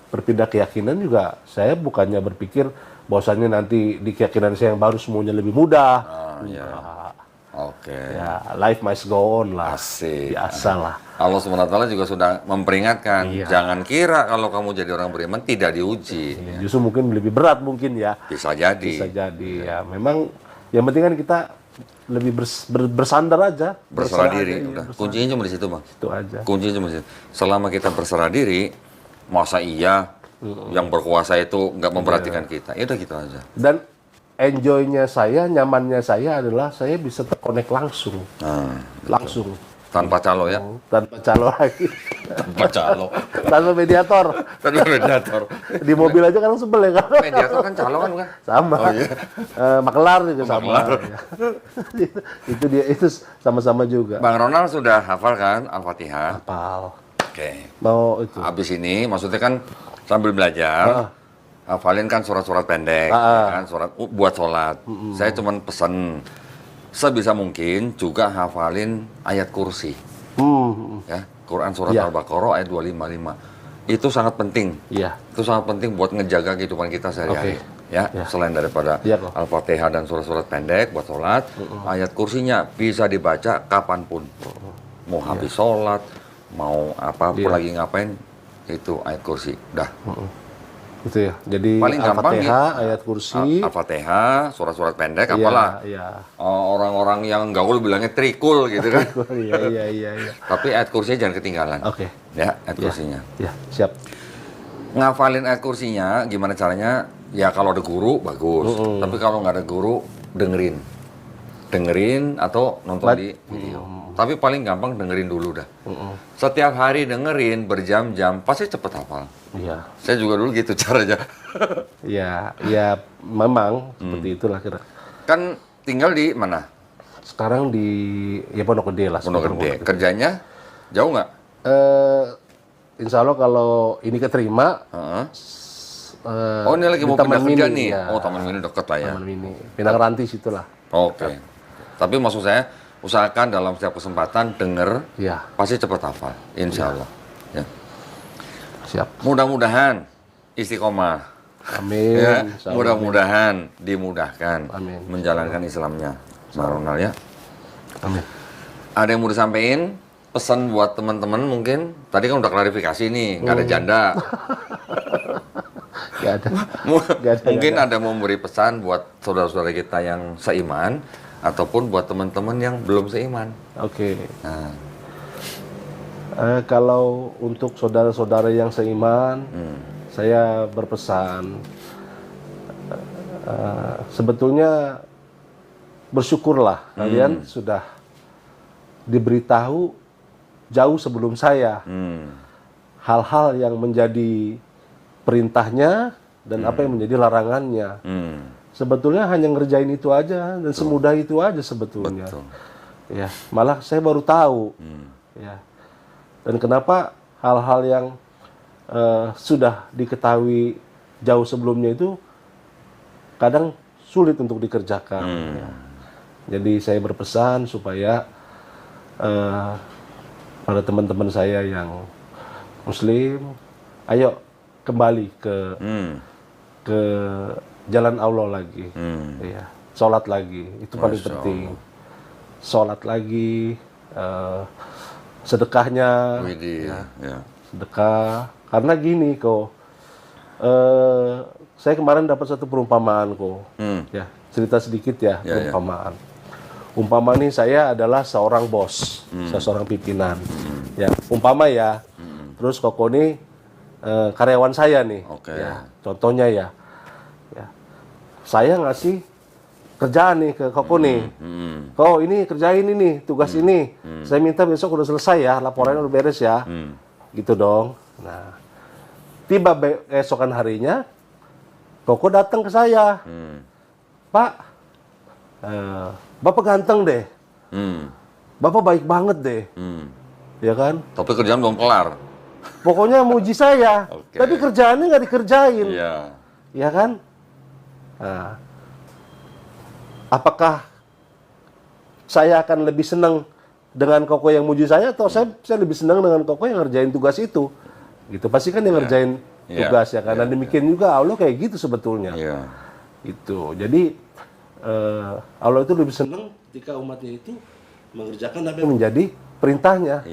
berpindah keyakinan juga, saya bukannya berpikir bahwasannya nanti di keyakinan saya yang baru semuanya lebih mudah.
Iya.
Enggak.
Oke.
Ya, life must go on lah.
Asik.
Biasa lah.
Allah SWT juga sudah memperingatkan,
Iya.
jangan kira kalau kamu jadi orang beriman tidak diuji.
Ya, justru mungkin lebih berat mungkin ya.
Bisa jadi.
Bisa jadi ya. Memang yang penting kan kita lebih bersandar aja.
Berserah diri.
aja,
Udah.
berserah.
Kuncinya cuma di situ, Bang.
Itu aja.
Kuncinya cuma di situ. Selama kita berserah diri, masa iya yang berkuasa itu nggak memperhatikan kita. Ya udah gitu aja.
Dan enjoy-nya saya, nyamannya saya adalah saya bisa terkonek langsung.
Nah,
Langsung.
tanpa calo ya.
Tanpa calo lagi.
Tanpa calo.
Tanpa mediator.
Tanpa mediator.
Di mobil aja kan sebel ya kan?
Mediator kan calo kan bukan?
Sama.
Oh, iya.
Makelar juga sama.
Makelar.
Ya. Itu dia, itu sama-sama juga.
Bang Ronald sudah hafal kan Al-Fatihah?
Hafal.
Oke.
Mau itu.
Habis ini maksudnya kan sambil belajar, hafalin kan surat-surat pendek, ya kan surat buat sholat. Saya cuman pesen sebisa mungkin juga hafalin ayat kursi. Ya, Quran surat Al-Baqarah ayat 255. Itu sangat penting.
Iya.
Itu sangat penting buat ngejaga kehidupan kita sehari-hari. Ya, selain daripada Al-Fatihah dan surat-surat pendek buat sholat, ayat kursinya bisa dibaca kapanpun. Mau habis sholat, mau apapun lagi ngapain, itu ayat kursi. Dah.
Gitu ya. Jadi
Paling gampang
Al-Fatihah, ayat kursi.
Al-Fatihah, surat-surat pendek, apalah.
Iya.
Orang-orang yang gaul bilangnya trikul gitu kan.
Iya.
Tapi ayat kursinya jangan ketinggalan.
Oke.
Ya, ayat kursinya.
Ya, siap.
Ngafalin ayat kursinya, gimana caranya? Ya kalau ada guru, bagus. Tapi kalau nggak ada guru, dengerin. Dengerin atau nonton di video. Tapi paling gampang dengerin dulu dah. Setiap hari dengerin berjam-jam, pasti cepet hafal.
Iya.
Saya juga dulu gitu caranya.
Ya memang seperti itulah kira.
Kan tinggal di mana?
Sekarang di Pondok Gede lah.
Pondok Gede. Kerjanya jauh nggak?
Insya Allah kalau ini keterima,
Oh ini lagi
di
mau pindah
Taman
kerja
Mini,
nih.
ya.
Oh Taman Mini deket lah ya.
Taman Mini, Pinang Ranti situlah.
Oke. Tapi maksud saya usahakan dalam setiap kesempatan denger,
Iya.
pasti cepat hafal. Insya Allah. Ya.
Siap.
Mudah-mudahan istiqomah.
Amin.
Ya.
Insya Allah.
Mudah-mudahan dimudahkan
Amin.
menjalankan Islamnya. Bang Ronald ya.
Amin.
Ada yang mau disampaikan? Pesan buat teman-teman mungkin? Tadi kan udah klarifikasi nih, nggak ada janda.
Gak ada.
Mungkin ada mau memberi pesan buat saudara-saudara kita yang seiman, ataupun buat teman-teman yang belum seiman.
Oke.
Nah,
Kalau untuk saudara-saudara yang seiman, saya berpesan, sebetulnya bersyukurlah kalian sudah diberitahu jauh sebelum saya hal-hal yang menjadi perintahnya dan apa yang menjadi larangannya. Sebetulnya hanya ngerjain itu aja dan semudah itu aja sebetulnya.
Betul.
Ya, malah saya baru tahu. Ya. Dan kenapa hal-hal yang sudah diketahui jauh sebelumnya itu kadang sulit untuk dikerjakan. Ya. Jadi saya berpesan supaya pada teman-teman saya yang Muslim, ayo kembali ke jalan Allah lagi, ya, sholat lagi, itu paling penting. Sholat lagi, sedekahnya,
ya.
sedekah. Karena gini kok, saya kemarin dapat satu perumpamaan kok, ya, cerita sedikit ya, perumpamaan. Umpama nih saya adalah seorang bos, saya seorang pimpinan, ya, umpama ya, terus Koko nih karyawan saya nih, ya, contohnya ya, saya ngasih kerjaan nih ke Koko nih, Kok ini kerjain ini, tugas ini, saya minta besok udah selesai ya, laporannya udah beres ya, gitu dong. Nah, tiba keesokan harinya, Koko datang ke saya, Pak, Bapak ganteng deh, Bapak baik banget deh, ya kan?
Tapi kerjaan belum kelar.
Pokoknya muji saya, tapi kerjaannya nggak dikerjain, ya kan? Nah, apakah saya akan lebih senang dengan Koko yang muji saya, atau saya lebih senang dengan Koko yang ngerjain tugas itu? Gitu, pasti kan dia ngerjain tugas ya kan? Dan demikian juga Allah kayak gitu sebetulnya. Itu, jadi Allah itu lebih senang ketika umatnya itu mengerjakan apa yang menjadi perintahnya,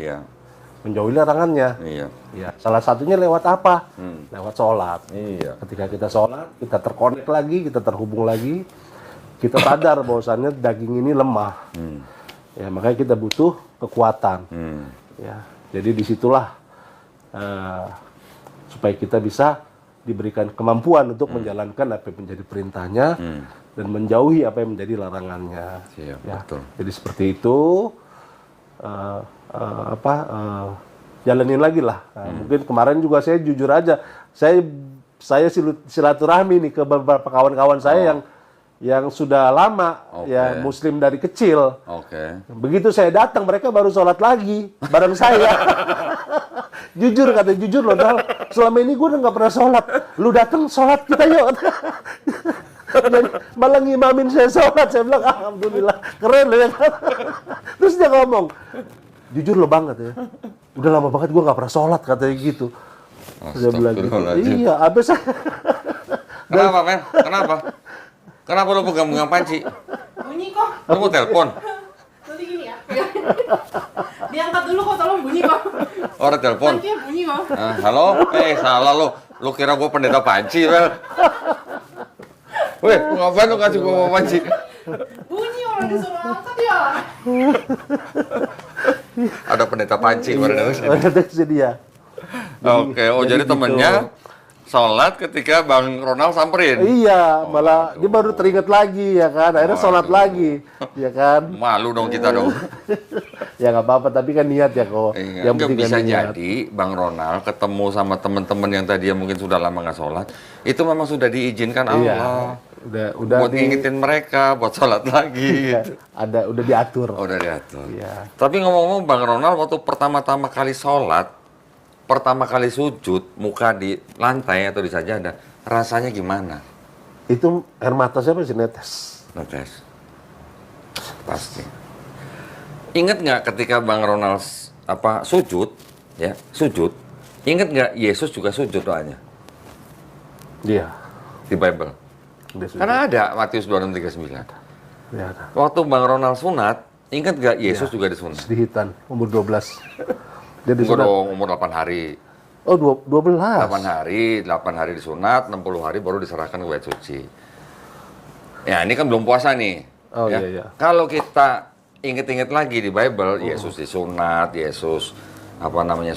menjauhi larangannya. Ya, salah satunya lewat apa? Lewat sholat. Ketika kita sholat, kita terkonek lagi, kita terhubung lagi, kita sadar bahwasannya daging ini lemah. Ya, makanya kita butuh kekuatan. Ya, jadi disitulah supaya kita bisa diberikan kemampuan untuk menjalankan apa yang menjadi perintahnya dan menjauhi apa yang menjadi larangannya.
Siap,
Ya.
betul.
Jadi seperti itu. Jalanin lagi lah. Nah, mungkin kemarin juga saya jujur aja, saya silaturahmi nih ke beberapa kawan-kawan saya yang sudah lama ya Muslim dari kecil.
Oke.
Begitu saya datang, mereka baru sholat lagi bareng saya. Jujur loh, Dal, selama ini gue udah nggak pernah sholat. Lu datang sholat kita yuk. Jadi, malah ngimamin saya sholat. Saya bilang alhamdulillah, keren loh ya. Terus dia ngomong, jujur lo banget ya, udah lama banget gue nggak pernah sholat, katanya gitu. Saya bilang gitu. Iya, abis saya.
Kenapa, men? Kenapa lo pegang-pegang panci?
Bunyi kok.
Lo mau telepon?
Nanti gini ya. Diangkat dulu kok, tolong bunyi kok.
Orang telepon.
Pancinya bunyi kok.
Halo? Salah lo. Lo kira gue pendeta panci, Mel? Weh, ngapain lo kasih gue panci?
Bunyi orang disuruh angkat ya.
Ada pendeta panci kemarin.
Itu dia.
Oke, jadi
gitu.
temennya sholat ketika Bang Ronald samperin.
Iya, malah dia baru teringat lagi ya kan, akhirnya sholat lagi, ya kan.
Malu dong kita dong.
Ya nggak apa-apa, tapi kan niat ya kok.
Yang
penting
bisa
kan niat.
jadi Bang Ronald ketemu sama teman-teman yang tadi yang mungkin sudah lama nggak sholat, itu memang sudah diizinkan Allah.
Udah
Buat ngingetin mereka buat sholat lagi. Gitu.
udah diatur.
Oh, udah diatur.
Iya.
Tapi ngomong-ngomong Bang Ronald waktu pertama-tama kali sholat, pertama kali sujud, muka di lantai atau di sajadah, rasanya gimana?
Itu air mata siapa sih netes?
Netes. Pasti. Ingat nggak ketika Bang Ronald sujud, ya sujud, ingat nggak Yesus juga sujud doanya
Iya.
di Bible?
Dia sujud.
Karena ada Matius 26:39.
Ya, ada.
Waktu Bang Ronald sunat, ingat nggak Yesus juga disunat?
Sedihitan, umur 12. Dia
Enggak
disunat.
dong, umur 8 hari.
Oh, 12.
8 hari disunat, 60 hari baru diserahkan ke bait suci. Ya, ini kan belum puasa nih.
Oh,
ya.
iya.
Kalau kita inget-inget lagi di Bible, Yesus disunat, Yesus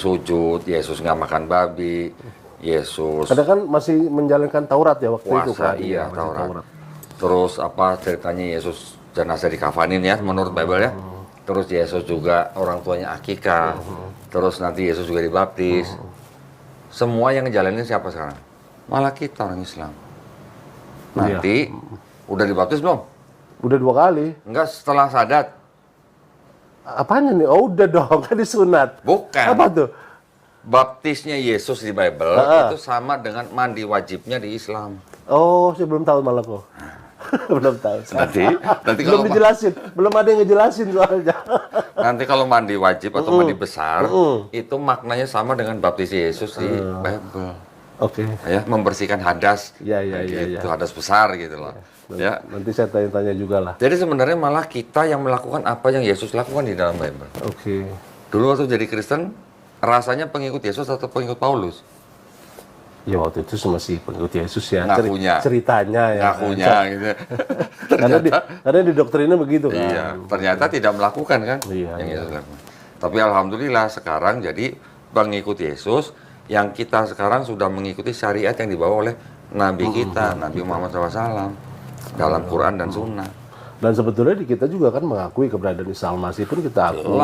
sujud, Yesus nggak makan babi, Yesus
Kadang kan masih menjalankan Taurat ya waktu itu
puasa,
kan.
iya
Masih
Taurat. Terus ceritanya Yesus jenazah dikafanin ya menurut Bible ya. Terus Yesus juga orang tuanya akikah. Terus nanti Yesus juga dibaptis. Semua yang ngejalanin siapa sekarang? Malah kita orang Islam. Nanti udah dibaptis belum?
Udah 2 kali.
Enggak, setelah sadat.
Apanya nih? Oh, udah dong, kan disunat.
Bukan.
Apa tuh?
Baptisnya Yesus di Bible itu sama dengan mandi wajibnya di Islam.
Oh, saya belum tahu malah kok. Belum tahu.
Nanti
Belum dijelasin. Belum ada yang ngejelasin soalnya.
Nanti kalau mandi wajib atau mandi besar, itu maknanya sama dengan baptis Yesus di Bible.
Oke.
Ya, membersihkan hadas.
Iya.
Gitu, hadas besar gitu loh. Ya.
Nanti saya tanya-tanya juga lah.
Jadi sebenarnya malah kita yang melakukan apa yang Yesus lakukan di dalam Bible.
Oke.
Dulu waktu jadi Kristen, rasanya pengikut Yesus atau pengikut Paulus?
Ya waktu itu masih pengikut Yesus ya.
Ngakunya.
Ceritanya ya.
Ngakunya gitu.
Karena di doktrinnya begitu kan.
Iya, ternyata tidak melakukan kan
Iya,
yang
iya.
Yesus lakukan. Tapi alhamdulillah sekarang jadi pengikut Yesus yang kita sekarang sudah mengikuti syariat yang dibawa oleh Nabi kita, Nabi Muhammad SAW dalam Quran dan Sunnah.
Dan sebetulnya di kita juga kan mengakui keberadaan Isa Al-Masih pun kita akui.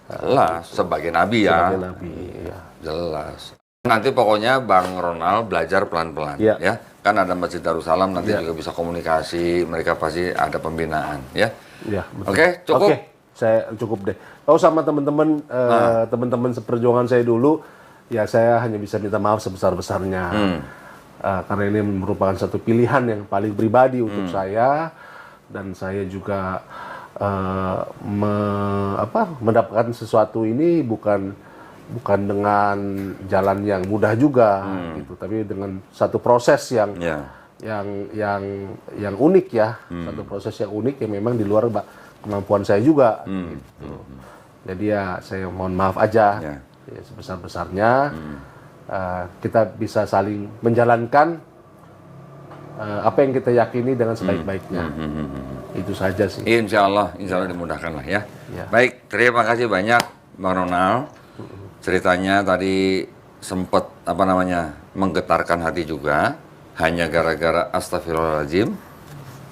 Jelas sebagai Nabi ya.
Sebagai Nabi. Ya.
Jelas. Nanti pokoknya Bang Ronald belajar pelan-pelan
Iya.
ya. Kan ada Masjid Darussalam nanti juga bisa komunikasi, mereka pasti ada pembinaan ya.
Ya, betul.
Oke, cukup.
Oke, saya cukup deh. Kalau sama teman-teman teman-teman seperjuangan saya dulu, ya saya hanya bisa minta maaf sebesar-besarnya. Karena ini merupakan satu pilihan yang paling pribadi untuk saya, dan saya juga mendapatkan sesuatu ini bukan dengan jalan yang mudah juga, gitu, tapi dengan satu proses yang unik ya, satu proses yang unik yang memang di luar kemampuan saya juga. Gitu. Jadi ya saya mohon maaf aja, ya, sebesar-besarnya. Kita bisa saling menjalankan apa yang kita yakini dengan sebaik-baiknya. Itu saja sih.
Insya Allah dimudahkan lah ya.
Ya.
Baik, terima kasih banyak Bang Ronald. Ceritanya tadi sempat menggetarkan hati juga, hanya gara-gara astagfirullahaladzim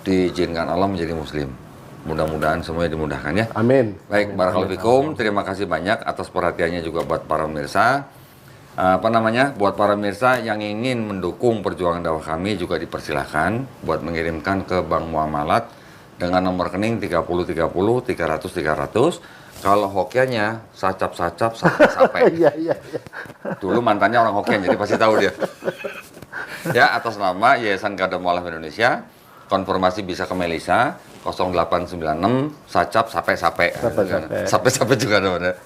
diizinkan Allah menjadi muslim. Mudah-mudahan semuanya dimudahkan ya.
Amin.
Baik, barakallahu fikum. Terima kasih banyak atas perhatiannya juga buat para pemirsa. Buat para pemirsa yang ingin mendukung perjuangan dakwah kami juga dipersilahkan buat mengirimkan ke Bank Muamalat dengan nomor rekening 3030 300 300. Kalau hokianya sacap-sacap sampai-sampai.
Iya.
Dulu mantannya orang Hokian, jadi pasti tahu dia. Ya, atas nama Yayasan Kadam Mualaf Indonesia, konfirmasi bisa ke Melisa 0896 sacap sampai-sampai. Sampai-sampai juga ada.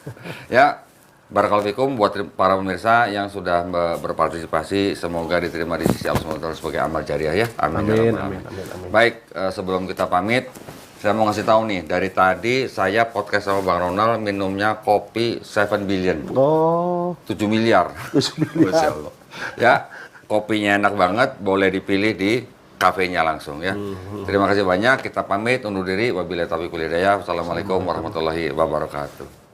Ya, barakallahu fikum buat para pemirsa yang sudah berpartisipasi, semoga diterima di sisi Allah SWT sebagai amal jariah ya. Amin.
Amin.
Baik, sebelum kita pamit, saya mau ngasih tahu nih, dari tadi saya podcast sama Bang Ronald minumnya kopi 7 billion.
Oh,
7 miliar.
7 miliar.
Masya Allah. Ya, kopinya enak banget, boleh dipilih di kafenya langsung ya. Terima kasih banyak, kita pamit undur diri. Wabillahi taufiq wal hidayah. Wassalamualaikum warahmatullahi wabarakatuh.